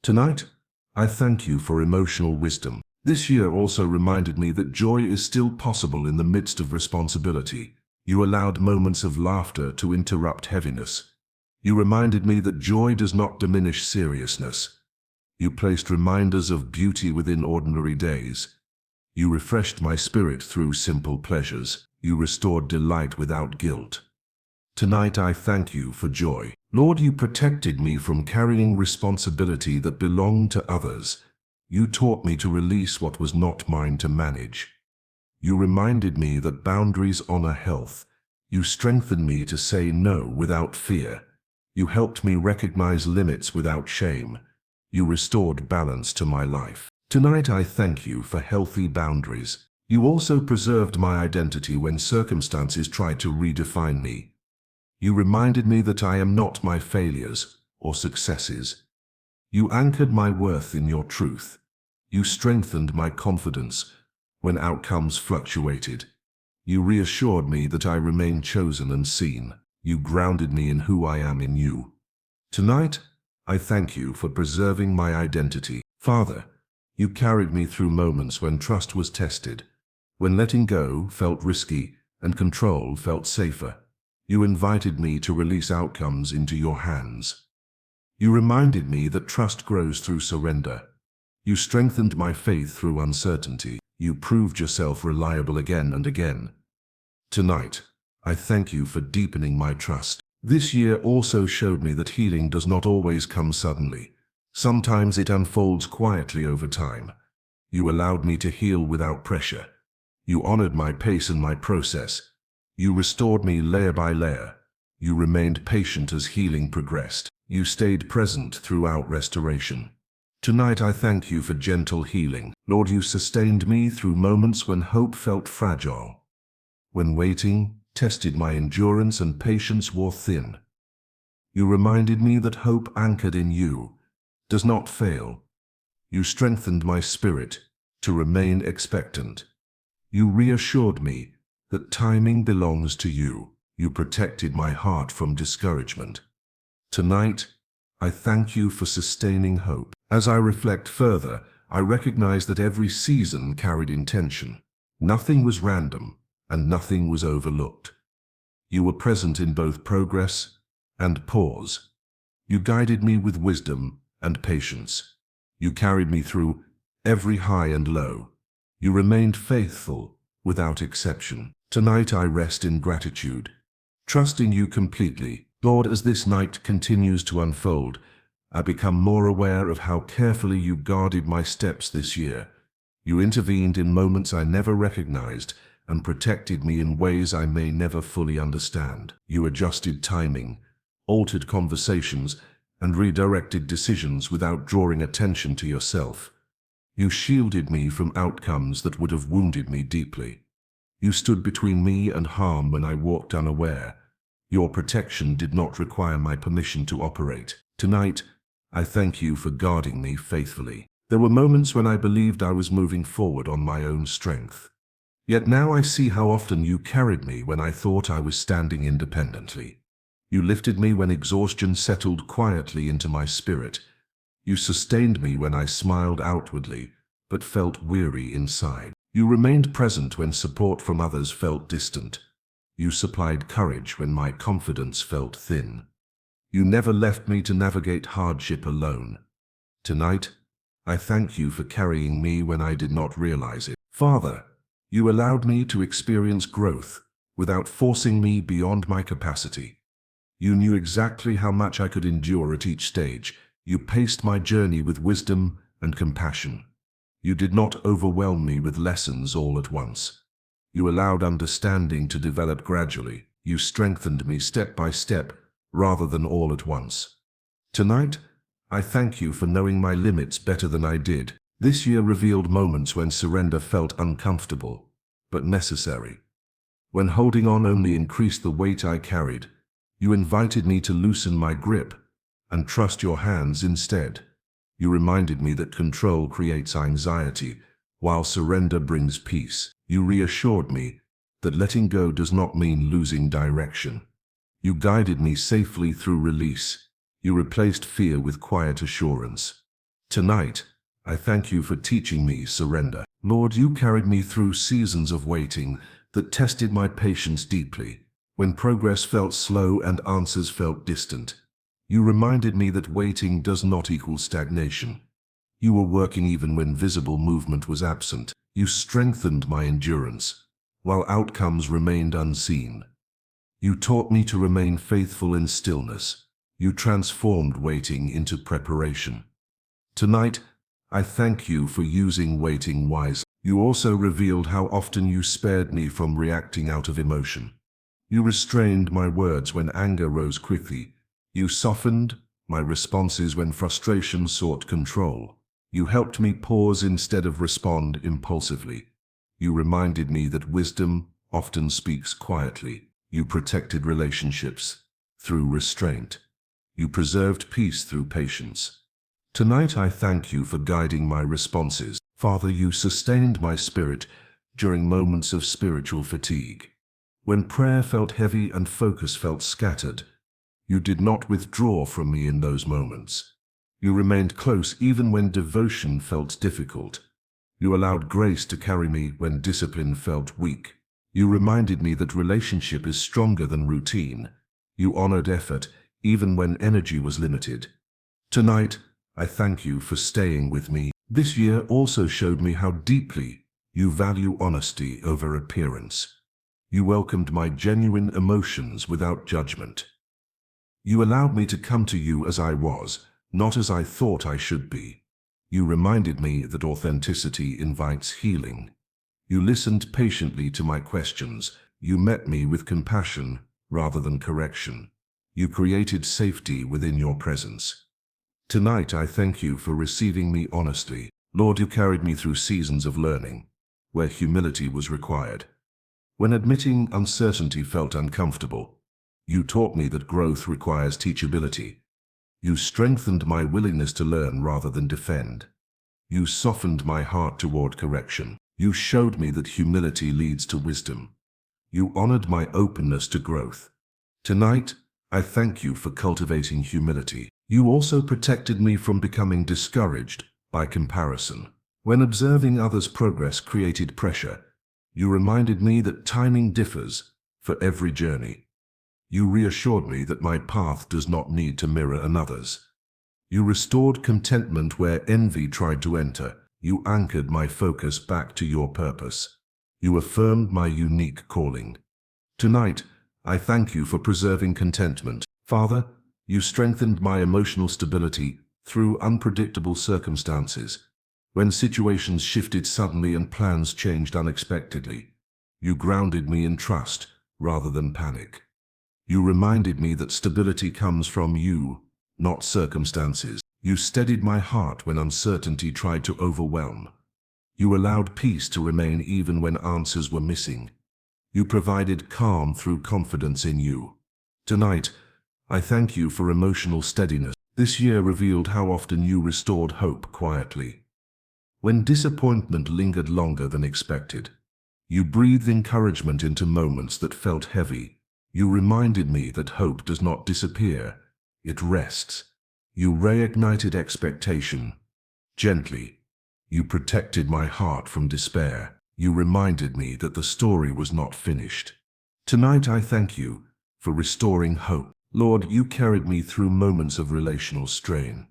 Tonight, I thank you for emotional wisdom. This year also reminded me that joy is still possible in the midst of responsibility. You allowed moments of laughter to interrupt heaviness. You reminded me that joy does not diminish seriousness. You placed reminders of beauty within ordinary days. You refreshed my spirit through simple pleasures. You restored delight without guilt. Tonight I thank you for joy. Lord, you protected me from carrying responsibility that belonged to others. You taught me to release what was not mine to manage. You reminded me that boundaries honor health. You strengthened me to say no without fear. You helped me recognize limits without shame. You restored balance to my life. Tonight I thank you for healthy boundaries. You also preserved my identity when circumstances tried to redefine me. You reminded me that I am not my failures or successes. You anchored my worth in your truth. You strengthened my confidence when outcomes fluctuated. You reassured me that I remain chosen and seen. You grounded me in who I am in you. Tonight, I thank you for preserving my identity. Father, you carried me through moments when trust was tested, when letting go felt risky and control felt safer. You invited me to release outcomes into your hands. You reminded me that trust grows through surrender. You strengthened my faith through uncertainty. You proved yourself reliable again and again. Tonight, I thank you for deepening my trust. This year also showed me that healing does not always come suddenly. Sometimes it unfolds quietly over time. You allowed me to heal without pressure. You honored my pace and my process. You restored me layer by layer. You remained patient as healing progressed. You stayed present throughout restoration. Tonight I thank you for gentle healing. Lord, you sustained me through moments when hope felt fragile, when waiting tested my endurance and patience wore thin. You reminded me that hope anchored in you does not fail. You strengthened my spirit to remain expectant. You reassured me that timing belongs to you. You protected my heart from discouragement. Tonight, I thank you for sustaining hope. As I reflect further, I recognize that every season carried intention. Nothing was random, and nothing was overlooked. You were present in both progress and pause. You guided me with wisdom and patience. You carried me through every high and low. You remained faithful without exception. Tonight I rest in gratitude, trusting you completely. Lord, as this night continues to unfold, I become more aware of how carefully you guarded my steps this year. You intervened in moments I never recognized and protected me in ways I may never fully understand. You adjusted timing, altered conversations, and redirected decisions without drawing attention to yourself. You shielded me from outcomes that would have wounded me deeply. You stood between me and harm when I walked unaware. Your protection did not require my permission to operate. Tonight, I thank you for guarding me faithfully. There were moments when I believed I was moving forward on my own strength. Yet now I see how often you carried me when I thought I was standing independently. You lifted me when exhaustion settled quietly into my spirit. You sustained me when I smiled outwardly, but felt weary inside. You remained present when support from others felt distant. You supplied courage when my confidence felt thin. You never left me to navigate hardship alone. Tonight, I thank you for carrying me when I did not realize it. Father, you allowed me to experience growth without forcing me beyond my capacity. You knew exactly how much I could endure at each stage. You paced my journey with wisdom and compassion. You did not overwhelm me with lessons all at once. You allowed understanding to develop gradually. You strengthened me step by step, rather than all at once. Tonight, I thank you for knowing my limits better than I did. This year revealed moments when surrender felt uncomfortable, but necessary. When holding on only increased the weight I carried, you invited me to loosen my grip and trust your hands instead. You reminded me that control creates anxiety, while surrender brings peace. You reassured me that letting go does not mean losing direction. You guided me safely through release. You replaced fear with quiet assurance. Tonight, I thank you for teaching me surrender. Lord, you carried me through seasons of waiting that tested my patience deeply. When progress felt slow and answers felt distant, you reminded me that waiting does not equal stagnation. You were working even when visible movement was absent. You strengthened my endurance, while outcomes remained unseen. You taught me to remain faithful in stillness. You transformed waiting into preparation. Tonight, I thank you for using waiting wisely. You also revealed how often you spared me from reacting out of emotion. You restrained my words when anger rose quickly. You softened my responses when frustration sought control. You helped me pause instead of respond impulsively. You reminded me that wisdom often speaks quietly. You protected relationships through restraint. You preserved peace through patience. Tonight I thank you for guiding my responses. Father, you sustained my spirit during moments of spiritual fatigue. When prayer felt heavy and focus felt scattered, you did not withdraw from me in those moments. You remained close even when devotion felt difficult. You allowed grace to carry me when discipline felt weak. You reminded me that relationship is stronger than routine. You honored effort even when energy was limited. Tonight, I thank you for staying with me. This year also showed me how deeply you value honesty over appearance. You welcomed my genuine emotions without judgment. You allowed me to come to you as I was, not as I thought I should be. You reminded me that authenticity invites healing. You listened patiently to my questions. You met me with compassion rather than correction. You created safety within your presence. Tonight I thank you for receiving me honestly. Lord, you carried me through seasons of learning, where humility was required. When admitting uncertainty felt uncomfortable, you taught me that growth requires teachability. You strengthened my willingness to learn rather than defend. You softened my heart toward correction. You showed me that humility leads to wisdom. You honored my openness to growth. Tonight, I thank you for cultivating humility. You also protected me from becoming discouraged by comparison. When observing others' progress created pressure, you reminded me that timing differs for every journey. You reassured me that my path does not need to mirror another's. You restored contentment where envy tried to enter. You anchored my focus back to your purpose. You affirmed my unique calling. Tonight, I thank you for preserving contentment. Father, you strengthened my emotional stability through unpredictable circumstances. When situations shifted suddenly and plans changed unexpectedly, you grounded me in trust rather than panic. You reminded me that stability comes from you, not circumstances. You steadied my heart when uncertainty tried to overwhelm. You allowed peace to remain even when answers were missing. You provided calm through confidence in you. Tonight, I thank you for emotional steadiness. This year revealed how often you restored hope quietly. When disappointment lingered longer than expected, you breathed encouragement into moments that felt heavy. You reminded me that hope does not disappear, it rests. You reignited expectation. Gently, you protected my heart from despair. You reminded me that the story was not finished. Tonight I thank you for restoring hope. Lord, you carried me through moments of relational strain.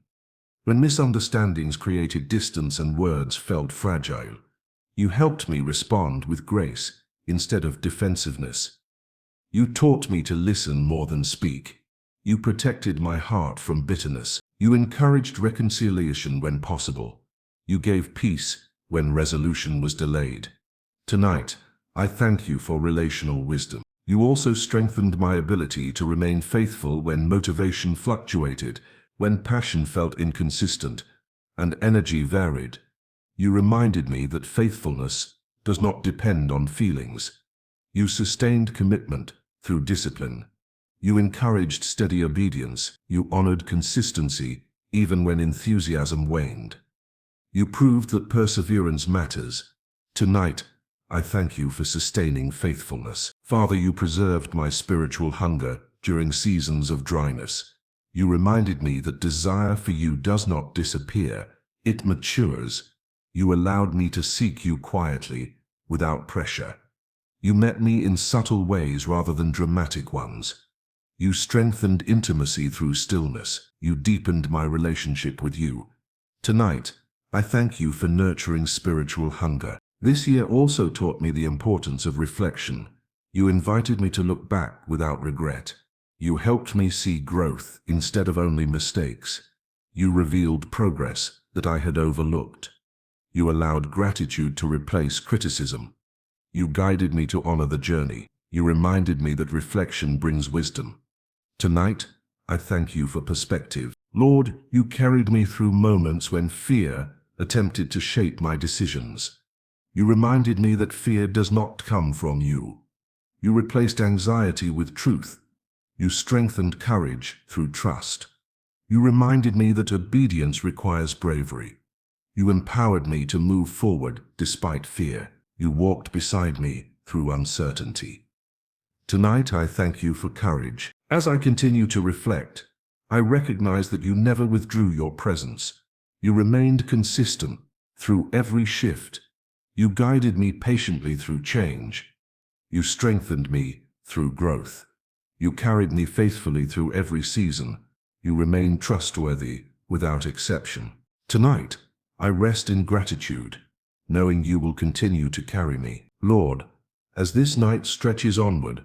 When misunderstandings created distance and words felt fragile, you helped me respond with grace instead of defensiveness. You taught me to listen more than speak. You protected my heart from bitterness. You encouraged reconciliation when possible. You gave peace when resolution was delayed. Tonight, I thank you for relational wisdom. You also strengthened my ability to remain faithful when motivation fluctuated, when passion felt inconsistent, and energy varied. You reminded me that faithfulness does not depend on feelings. You sustained commitment through discipline. You encouraged steady obedience. You honored consistency even when enthusiasm waned. You proved that perseverance matters. Tonight, I thank you for sustaining faithfulness. Father, you preserved my spiritual hunger during seasons of dryness. You reminded me that desire for you does not disappear, it matures. You allowed me to seek you quietly, without pressure. You met me in subtle ways rather than dramatic ones. You strengthened intimacy through stillness. You deepened my relationship with you. Tonight, I thank you for nurturing spiritual hunger. This year also taught me the importance of reflection. You invited me to look back without regret. You helped me see growth instead of only mistakes. You revealed progress that I had overlooked. You allowed gratitude to replace criticism. You guided me to honor the journey. You reminded me that reflection brings wisdom. Tonight, I thank you for perspective. Lord, you carried me through moments when fear attempted to shape my decisions. You reminded me that fear does not come from you. You replaced anxiety with truth. You strengthened courage through trust. You reminded me that obedience requires bravery. You empowered me to move forward despite fear. You walked beside me through uncertainty. Tonight I thank you for courage. As I continue to reflect, I recognize that you never withdrew your presence. You remained consistent through every shift. You guided me patiently through change. You strengthened me through growth. You carried me faithfully through every season. You remained trustworthy without exception. Tonight, I rest in gratitude, knowing you will continue to carry me. Lord, as this night stretches onward,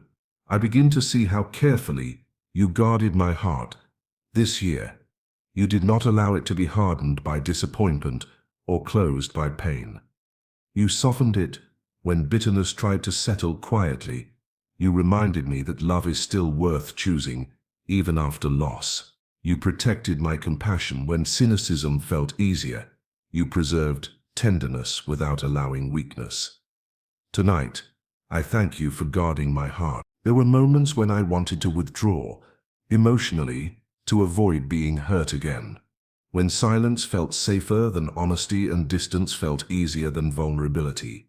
I begin to see how carefully you guarded my heart this year. You did not allow it to be hardened by disappointment or closed by pain. You softened it when bitterness tried to settle quietly. You reminded me that love is still worth choosing, even after loss. You protected my compassion when cynicism felt easier. You preserved tenderness without allowing weakness. Tonight, I thank you for guarding my heart. There were moments when I wanted to withdraw, emotionally, to avoid being hurt again. When silence felt safer than honesty and distance felt easier than vulnerability.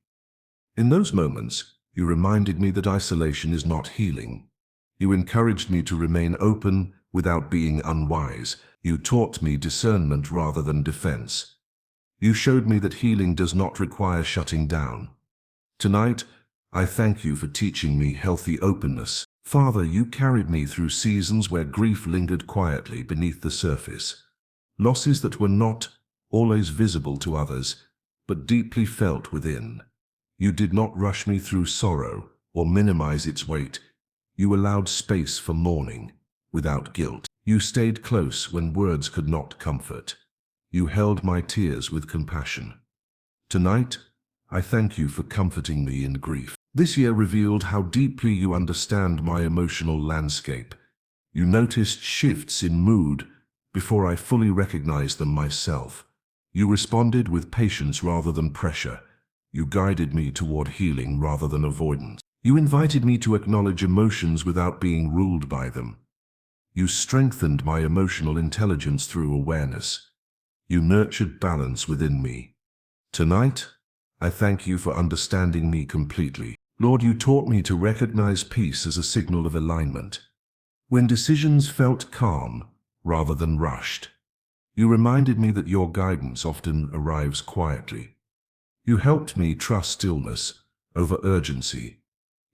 In those moments, you reminded me that isolation is not healing. You encouraged me to remain open without being unwise. You taught me discernment rather than defense. You showed me that healing does not require shutting down. Tonight, I thank you for teaching me healthy openness. Father, you carried me through seasons where grief lingered quietly beneath the surface. Losses that were not always visible to others, but deeply felt within. You did not rush me through sorrow or minimize its weight. You allowed space for mourning without guilt. You stayed close when words could not comfort. You held my tears with compassion. Tonight, I thank you for comforting me in grief. This year revealed how deeply you understand my emotional landscape. You noticed shifts in mood before I fully recognized them myself. You responded with patience rather than pressure. You guided me toward healing rather than avoidance. You invited me to acknowledge emotions without being ruled by them. You strengthened my emotional intelligence through awareness. You nurtured balance within me. Tonight, I thank you for understanding me completely. Lord, you taught me to recognize peace as a signal of alignment. When decisions felt calm rather than rushed, you reminded me that your guidance often arrives quietly. You helped me trust stillness over urgency.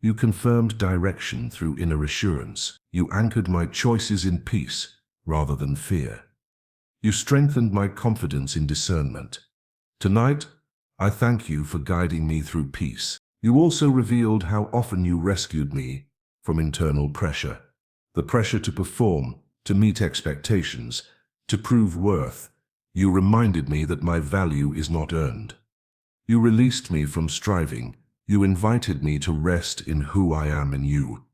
You confirmed direction through inner assurance. You anchored my choices in peace rather than fear. You strengthened my confidence in discernment. Tonight, I thank you for guiding me through peace. You also revealed how often you rescued me from internal pressure. The pressure to perform, to meet expectations, to prove worth. You reminded me that my value is not earned. You released me from striving. You invited me to rest in who I am in you.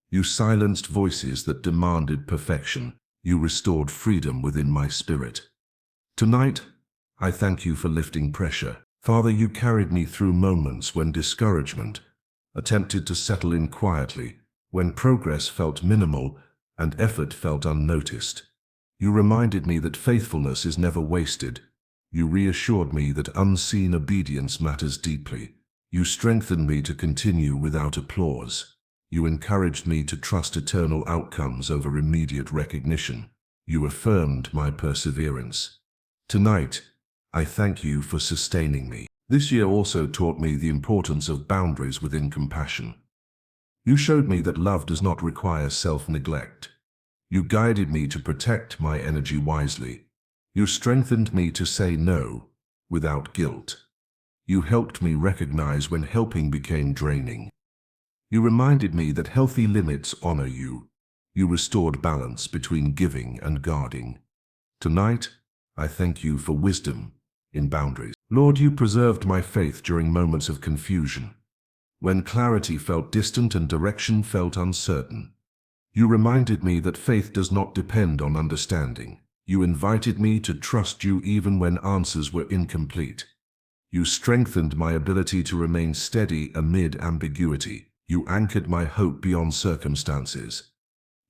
You silenced voices that demanded perfection. You restored freedom within my spirit. Tonight, I thank you for lifting pressure. Father, you carried me through moments when discouragement attempted to settle in quietly, when progress felt minimal and effort felt unnoticed. You reminded me that faithfulness is never wasted. You reassured me that unseen obedience matters deeply. You strengthened me to continue without applause. You encouraged me to trust eternal outcomes over immediate recognition. You affirmed my perseverance. Tonight, I thank you for sustaining me. This year also taught me the importance of boundaries within compassion. You showed me that love does not require self-neglect. You guided me to protect my energy wisely. You strengthened me to say no without guilt. You helped me recognize when helping became draining. You reminded me that healthy limits honor you. You restored balance between giving and guarding. Tonight, I thank you for wisdom in boundaries. Lord, you preserved my faith during moments of confusion, when clarity felt distant and direction felt uncertain. You reminded me that faith does not depend on understanding. You invited me to trust you even when answers were incomplete. You strengthened my ability to remain steady amid ambiguity. You anchored my hope beyond circumstances.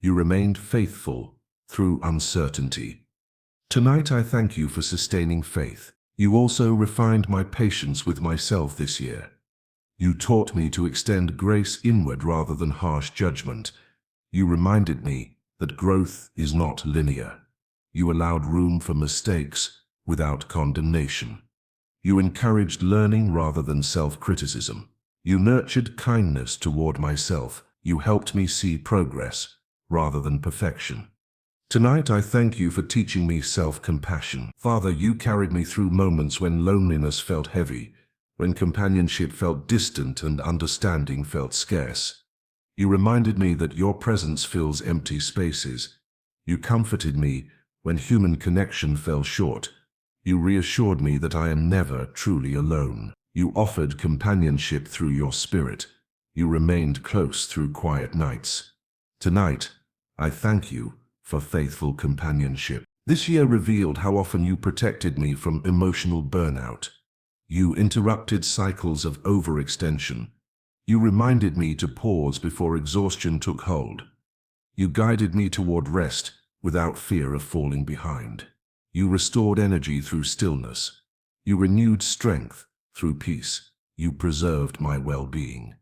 You remained faithful through uncertainty. Tonight I thank you for sustaining faith. You also refined my patience with myself this year. You taught me to extend grace inward rather than harsh judgment. You reminded me that growth is not linear. You allowed room for mistakes without condemnation. You encouraged learning rather than self-criticism. You nurtured kindness toward myself. You helped me see progress rather than perfection. Tonight I thank you for teaching me self-compassion. Father, you carried me through moments when loneliness felt heavy, when companionship felt distant and understanding felt scarce. You reminded me that your presence fills empty spaces. You comforted me when human connection fell short. You reassured me that I am never truly alone. You offered companionship through your spirit. You remained close through quiet nights. Tonight, I thank you for faithful companionship. This year revealed how often you protected me from emotional burnout. You interrupted cycles of overextension. You reminded me to pause before exhaustion took hold. You guided me toward rest without fear of falling behind. You restored energy through stillness. You renewed strength through peace. You preserved my well-being.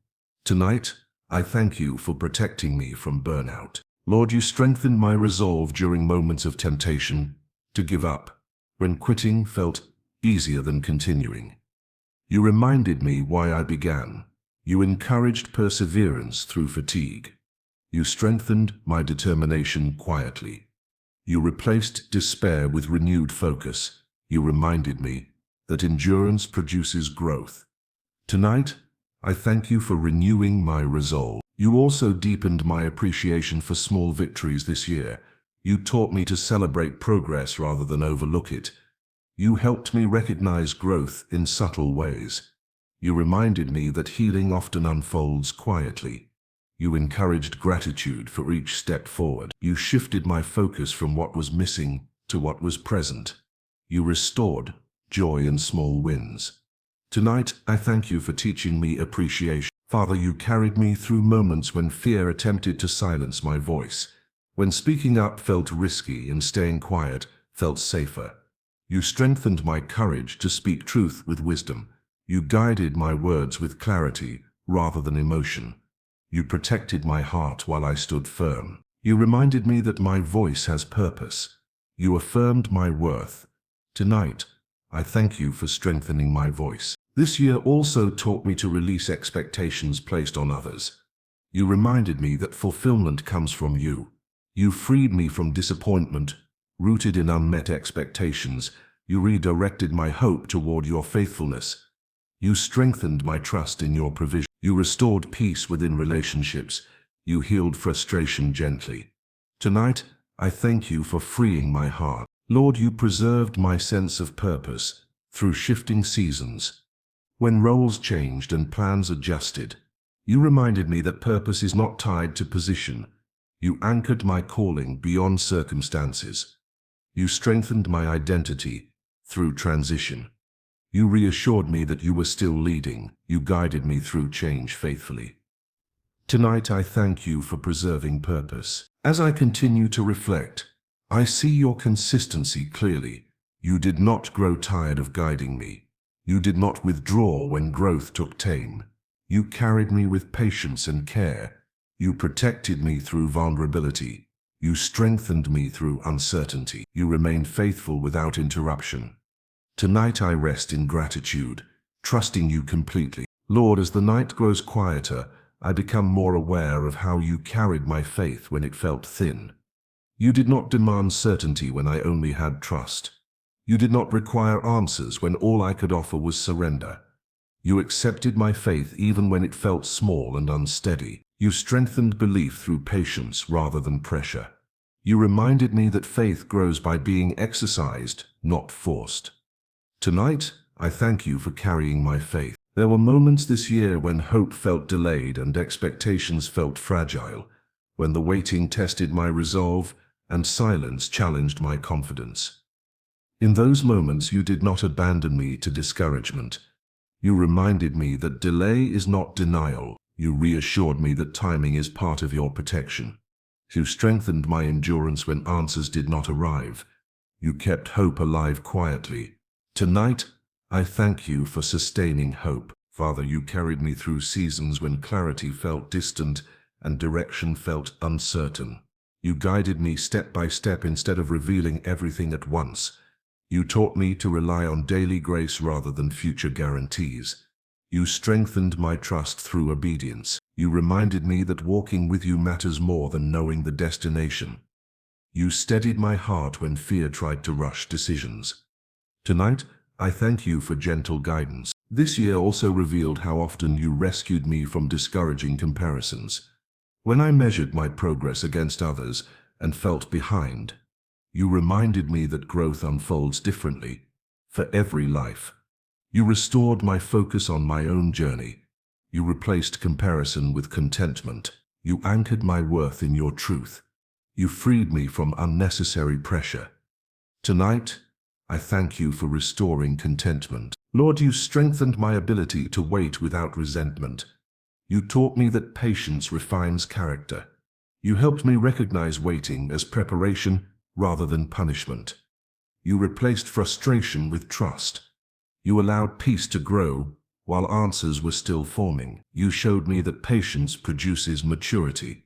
Tonight, I thank you for protecting me from burnout. Lord, you strengthened my resolve during moments of temptation to give up, when quitting felt easier than continuing. You reminded me why I began. You encouraged perseverance through fatigue. You strengthened my determination quietly. You replaced despair with renewed focus. You reminded me that endurance produces growth. Tonight, I thank you for renewing my resolve. You also deepened my appreciation for small victories this year. You taught me to celebrate progress rather than overlook it. You helped me recognize growth in subtle ways. You reminded me that healing often unfolds quietly. You encouraged gratitude for each step forward. You shifted my focus from what was missing to what was present. You restored joy in small wins. Tonight, I thank you for teaching me appreciation. Father, you carried me through moments when fear attempted to silence my voice, when speaking up felt risky and staying quiet felt safer. You strengthened my courage to speak truth with wisdom. You guided my words with clarity rather than emotion. You protected my heart while I stood firm. You reminded me that my voice has purpose. You affirmed my worth. Tonight, I thank you for strengthening my voice. This year also taught me to release expectations placed on others. You reminded me that fulfillment comes from you. You freed me from disappointment, rooted in unmet expectations. You redirected my hope toward your faithfulness. You strengthened my trust in your provision. You restored peace within relationships. You healed frustration gently. Tonight, I thank you for freeing my heart. Lord, you preserved my sense of purpose through shifting seasons. When roles changed and plans adjusted, you reminded me that purpose is not tied to position. You anchored my calling beyond circumstances. You strengthened my identity through transition. You reassured me that you were still leading. You guided me through change faithfully. Tonight I thank you for preserving purpose. As I continue to reflect, I see your consistency clearly. You did not grow tired of guiding me. You did not withdraw when growth took tame. You carried me with patience and care. You protected me through vulnerability. You strengthened me through uncertainty. You remained faithful without interruption. Tonight I rest in gratitude, trusting you completely. Lord, as the night grows quieter, I become more aware of how you carried my faith when it felt thin. You did not demand certainty when I only had trust. You did not require answers when all I could offer was surrender. You accepted my faith even when it felt small and unsteady. You strengthened belief through patience rather than pressure. You reminded me that faith grows by being exercised, not forced. Tonight, I thank you for carrying my faith. There were moments this year when hope felt delayed and expectations felt fragile, when the waiting tested my resolve and silence challenged my confidence. In those moments, you did not abandon me to discouragement. You reminded me that delay is not denial. You reassured me that timing is part of your protection. You strengthened my endurance when answers did not arrive. You kept hope alive quietly. Tonight, I thank you for sustaining hope. Father, you carried me through seasons when clarity felt distant and direction felt uncertain. You guided me step by step instead of revealing everything at once. You taught me to rely on daily grace rather than future guarantees. You strengthened my trust through obedience. You reminded me that walking with you matters more than knowing the destination. You steadied my heart when fear tried to rush decisions. Tonight, I thank you for gentle guidance. This year also revealed how often you rescued me from discouraging comparisons. When I measured my progress against others and felt behind, you reminded me that growth unfolds differently for every life. You restored my focus on my own journey. You replaced comparison with contentment. You anchored my worth in your truth. You freed me from unnecessary pressure. Tonight, I thank you for restoring contentment. Lord, you strengthened my ability to wait without resentment. You taught me that patience refines character. You helped me recognize waiting as preparation rather than punishment. You replaced frustration with trust. You allowed peace to grow while answers were still forming. You showed me that patience produces maturity.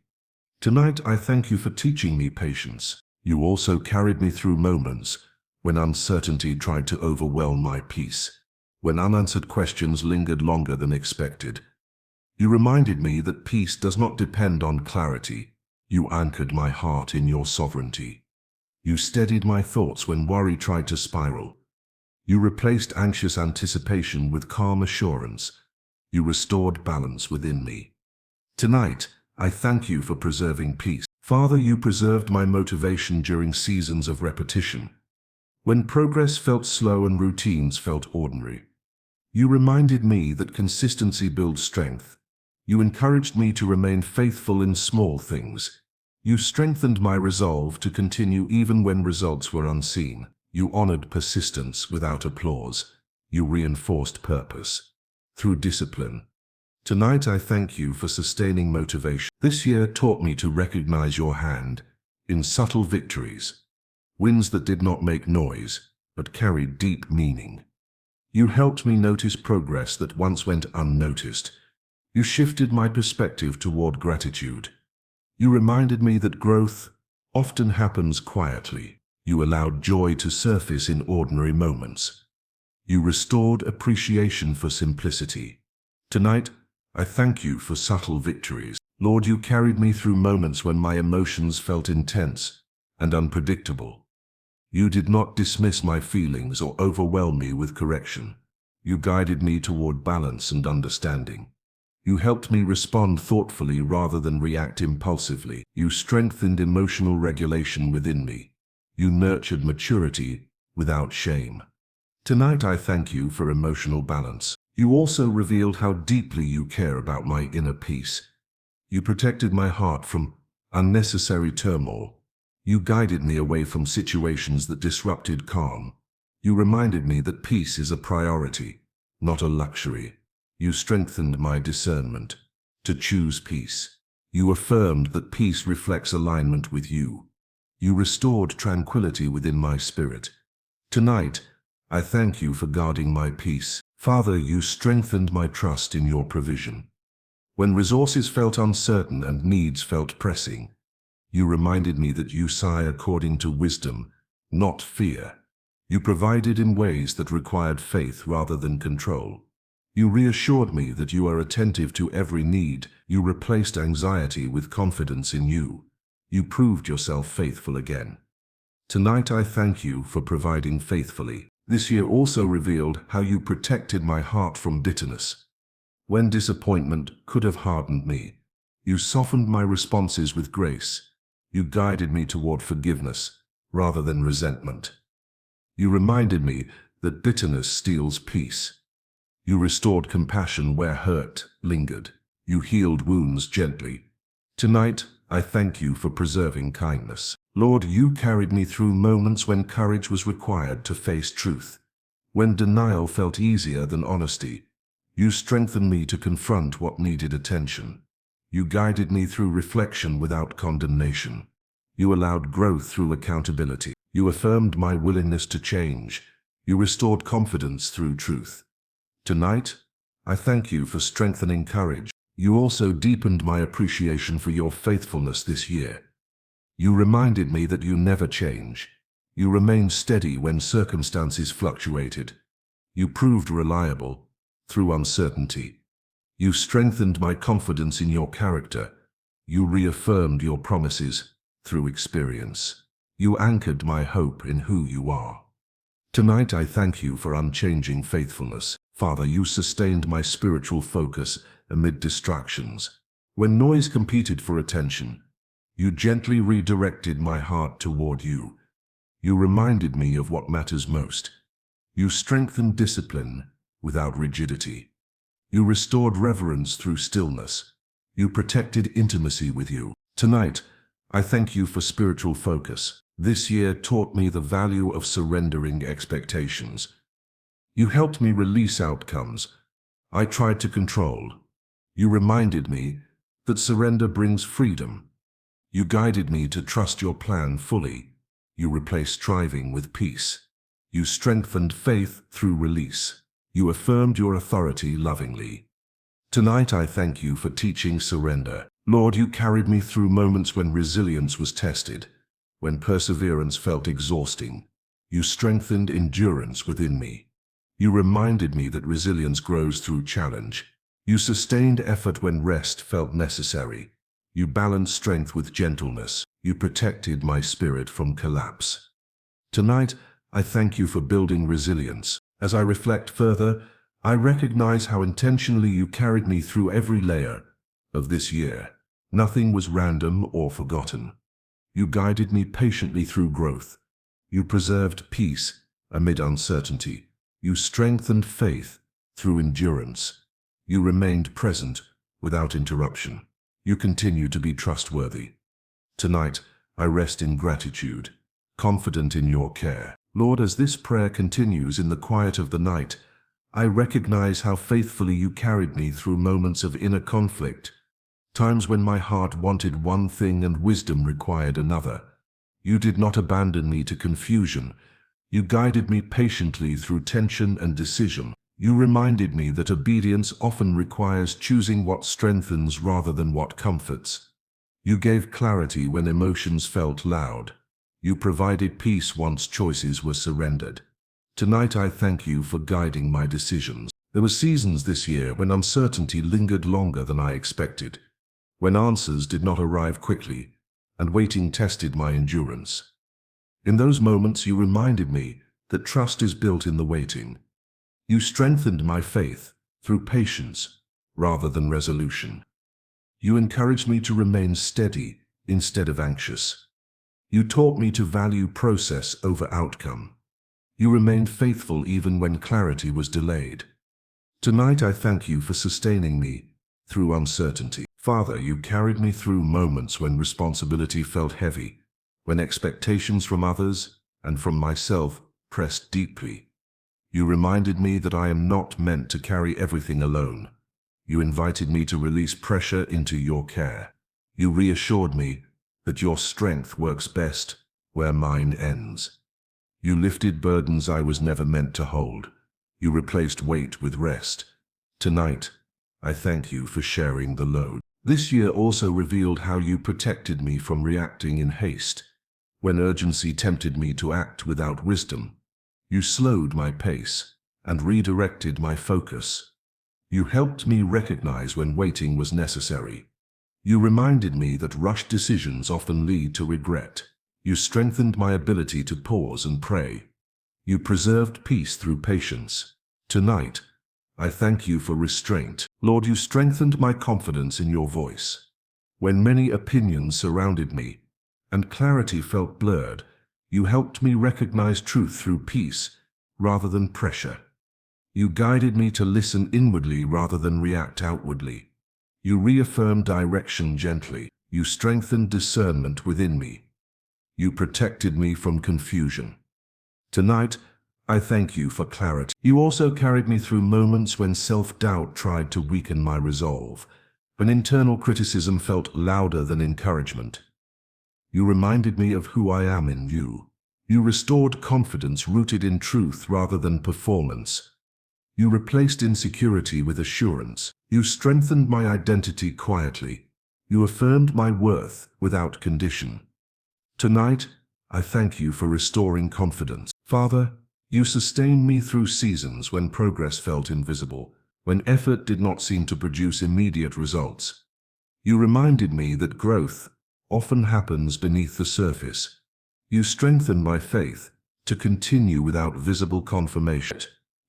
Tonight, I thank you for teaching me patience. You also carried me through moments when uncertainty tried to overwhelm my peace, when unanswered questions lingered longer than expected. You reminded me that peace does not depend on clarity. You anchored my heart in your sovereignty. You steadied my thoughts when worry tried to spiral. You replaced anxious anticipation with calm assurance. You restored balance within me. Tonight, I thank you for preserving peace. Father, you preserved my motivation during seasons of repetition. When progress felt slow and routines felt ordinary, you reminded me that consistency builds strength. You encouraged me to remain faithful in small things. You strengthened my resolve to continue even when results were unseen. You honored persistence without applause. You reinforced purpose through discipline. Tonight I thank you for sustaining motivation. This year taught me to recognize your hand in subtle victories, wins that did not make noise, but carried deep meaning. You helped me notice progress that once went unnoticed. You shifted my perspective toward gratitude. You reminded me that growth often happens quietly. You allowed joy to surface in ordinary moments. You restored appreciation for simplicity. Tonight, I thank you for subtle victories. Lord, you carried me through moments when my emotions felt intense and unpredictable. You did not dismiss my feelings or overwhelm me with correction. You guided me toward balance and understanding. You helped me respond thoughtfully rather than react impulsively. You strengthened emotional regulation within me. You nurtured maturity without shame. Tonight I thank you for emotional balance. You also revealed how deeply you care about my inner peace. You protected my heart from unnecessary turmoil. You guided me away from situations that disrupted calm. You reminded me that peace is a priority, not a luxury. You strengthened my discernment to choose peace. You affirmed that peace reflects alignment with you. You restored tranquility within my spirit. Tonight, I thank you for guarding my peace. Father, you strengthened my trust in your provision. When resources felt uncertain and needs felt pressing, you reminded me that you sigh according to wisdom, not fear. You provided in ways that required faith rather than control. You reassured me that you are attentive to every need. You replaced anxiety with confidence in you. You proved yourself faithful again. Tonight I thank you for providing faithfully. This year also revealed how you protected my heart from bitterness. When disappointment could have hardened me, you softened my responses with grace. You guided me toward forgiveness rather than resentment. You reminded me that bitterness steals peace. You restored compassion where hurt lingered. You healed wounds gently. Tonight, I thank you for preserving kindness. Lord, you carried me through moments when courage was required to face truth. When denial felt easier than honesty, you strengthened me to confront what needed attention. You guided me through reflection without condemnation. You allowed growth through accountability. You affirmed my willingness to change. You restored confidence through truth. Tonight, I thank you for strengthening courage. You also deepened my appreciation for your faithfulness this year. You reminded me that you never change. You remained steady when circumstances fluctuated. You proved reliable through uncertainty. You strengthened my confidence in your character. You reaffirmed your promises through experience. You anchored my hope in who you are. Tonight I thank you for unchanging faithfulness. Father, you sustained my spiritual focus amid distractions. When noise competed for attention, you gently redirected my heart toward you. You reminded me of what matters most. You strengthened discipline without rigidity. You restored reverence through stillness. You protected intimacy with you. Tonight, I thank you for spiritual focus. This year taught me the value of surrendering expectations. You helped me release outcomes I tried to control. You reminded me that surrender brings freedom. You guided me to trust your plan fully. You replaced striving with peace. You strengthened faith through release. You affirmed your authority lovingly. Tonight I thank you for teaching surrender. Lord, you carried me through moments when resilience was tested, when perseverance felt exhausting. You strengthened endurance within me. You reminded me that resilience grows through challenge. You sustained effort when rest felt necessary. You balanced strength with gentleness. You protected my spirit from collapse. Tonight, I thank you for building resilience. As I reflect further, I recognize how intentionally you carried me through every layer of this year. Nothing was random or forgotten. You guided me patiently through growth. You preserved peace amid uncertainty. You strengthened faith through endurance. You remained present without interruption. You continue to be trustworthy. Tonight, I rest in gratitude, confident in your care. Lord, as this prayer continues in the quiet of the night, I recognize how faithfully you carried me through moments of inner conflict, times when my heart wanted one thing and wisdom required another. You did not abandon me to confusion. You guided me patiently through tension and decision. You reminded me that obedience often requires choosing what strengthens rather than what comforts. You gave clarity when emotions felt loud. You provided peace once choices were surrendered. Tonight I thank you for guiding my decisions. There were seasons this year when uncertainty lingered longer than I expected, when answers did not arrive quickly, and waiting tested my endurance. In those moments you reminded me that trust is built in the waiting. You strengthened my faith through patience rather than resolution. You encouraged me to remain steady instead of anxious. You taught me to value process over outcome. You remained faithful even when clarity was delayed. Tonight I thank you for sustaining me through uncertainty. Father, you carried me through moments when responsibility felt heavy, when expectations from others and from myself pressed deeply. You reminded me that I am not meant to carry everything alone. You invited me to release pressure into your care. You reassured me that your strength works best where mine ends. You lifted burdens I was never meant to hold. You replaced weight with rest. Tonight, I thank you for sharing the load. This year also revealed how you protected me from reacting in haste. When urgency tempted me to act without wisdom, you slowed my pace and redirected my focus. You helped me recognize when waiting was necessary. You reminded me that rushed decisions often lead to regret. You strengthened my ability to pause and pray. You preserved peace through patience. Tonight, I thank you for restraint. Lord, you strengthened my confidence in your voice. When many opinions surrounded me and clarity felt blurred, you helped me recognize truth through peace rather than pressure. You guided me to listen inwardly rather than react outwardly. You reaffirmed direction gently. You strengthened discernment within me. You protected me from confusion. Tonight, I thank you for clarity. You also carried me through moments when self-doubt tried to weaken my resolve, when internal criticism felt louder than encouragement. You reminded me of who I am in you. You restored confidence rooted in truth rather than performance. You replaced insecurity with assurance. You strengthened my identity quietly. You affirmed my worth without condition. Tonight, I thank you for restoring confidence. Father, you sustained me through seasons when progress felt invisible, when effort did not seem to produce immediate results. You reminded me that growth often happens beneath the surface. You strengthened my faith to continue without visible confirmation.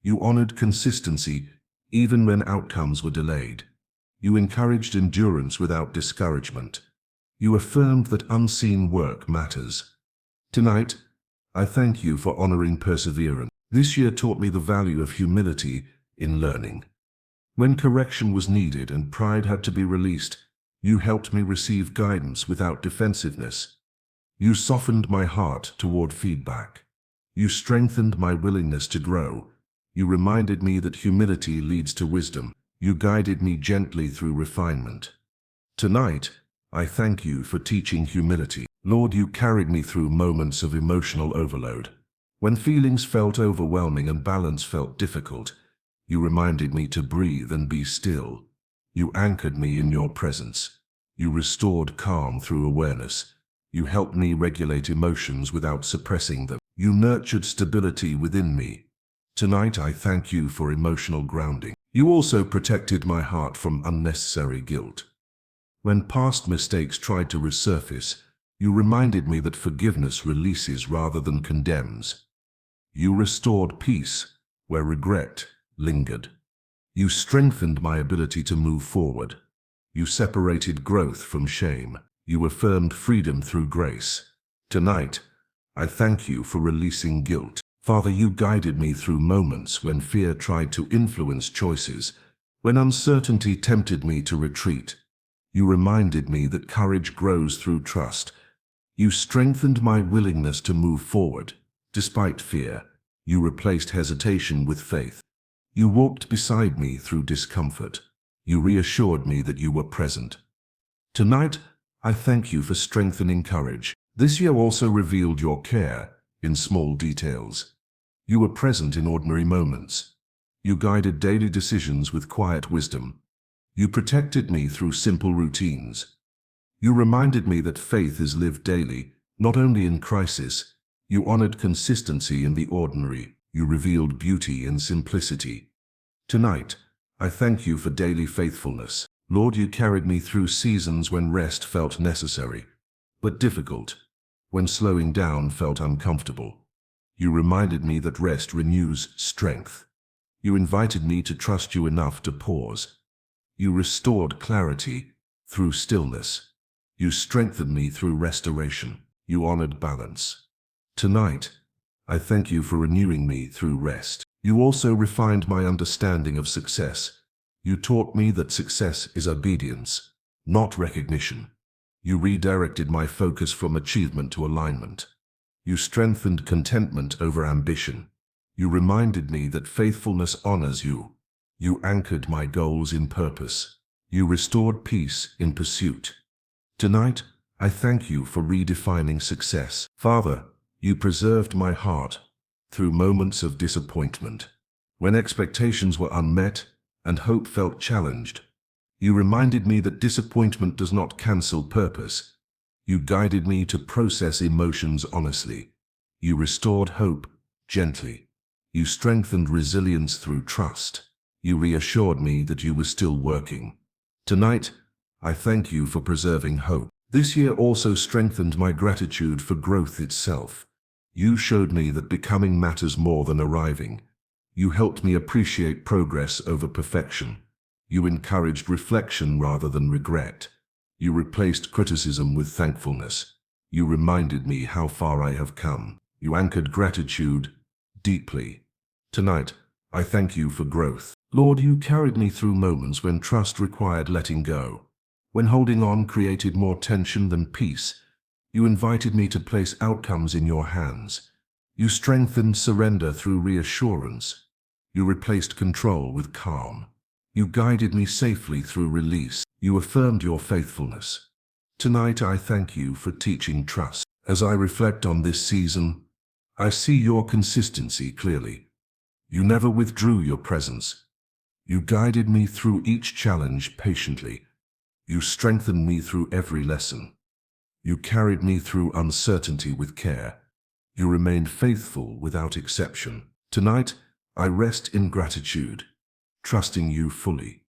You honored consistency even when outcomes were delayed. You encouraged endurance without discouragement. You affirmed that unseen work matters. Tonight, I thank you for honoring perseverance. This year taught me the value of humility in learning. When correction was needed and pride had to be released, you helped me receive guidance without defensiveness. You softened my heart toward feedback. You strengthened my willingness to grow. You reminded me that humility leads to wisdom. You guided me gently through refinement. Tonight, I thank you for teaching humility. Lord, you carried me through moments of emotional overload. When feelings felt overwhelming and balance felt difficult, you reminded me to breathe and be still. You anchored me in your presence. You restored calm through awareness. You helped me regulate emotions without suppressing them. You nurtured stability within me. Tonight I thank you for emotional grounding. You also protected my heart from unnecessary guilt. When past mistakes tried to resurface, you reminded me that forgiveness releases rather than condemns. You restored peace where regret lingered. You strengthened my ability to move forward. You separated growth from shame. You affirmed freedom through grace. Tonight, I thank you for releasing guilt. Father, you guided me through moments when fear tried to influence choices, when uncertainty tempted me to retreat. You reminded me that courage grows through trust. You strengthened my willingness to move forward. Despite fear, you replaced hesitation with faith. You walked beside me through discomfort. You reassured me that you were present. Tonight, I thank you for strengthening courage. This year also revealed your care in small details. You were present in ordinary moments. You guided daily decisions with quiet wisdom. You protected me through simple routines. You reminded me that faith is lived daily, not only in crisis. You honored consistency in the ordinary. You revealed beauty in simplicity. Tonight, I thank you for daily faithfulness. Lord, you carried me through seasons when rest felt necessary, but difficult, when slowing down felt uncomfortable. You reminded me that rest renews strength. You invited me to trust you enough to pause. You restored clarity through stillness. You strengthened me through restoration. You honored balance. Tonight, I thank you for renewing me through rest. You also refined my understanding of success. You taught me that success is obedience, not recognition. You redirected my focus from achievement to alignment. You strengthened contentment over ambition. You reminded me that faithfulness honors you. You anchored my goals in purpose. You restored peace in pursuit. Tonight, I thank you for redefining success. Father, you preserved my heart through moments of disappointment. When expectations were unmet and hope felt challenged, you reminded me that disappointment does not cancel purpose. You guided me to process emotions honestly. You restored hope gently. You strengthened resilience through trust. You reassured me that you were still working. Tonight, I thank you for preserving hope. This year also strengthened my gratitude for growth itself. You showed me that becoming matters more than arriving. You helped me appreciate progress over perfection. You encouraged reflection rather than regret. You replaced criticism with thankfulness. You reminded me how far I have come. You anchored gratitude deeply. Tonight, I thank you for growth. Lord, you carried me through moments when trust required letting go, when holding on created more tension than peace. You invited me to place outcomes in your hands. You strengthened surrender through reassurance. You replaced control with calm. You guided me safely through release. You affirmed your faithfulness. Tonight I thank you for teaching trust. As I reflect on this season, I see your consistency clearly. You never withdrew your presence. You guided me through each challenge patiently. You strengthened me through every lesson. You carried me through uncertainty with care. You remained faithful without exception. Tonight, I rest in gratitude, trusting you fully.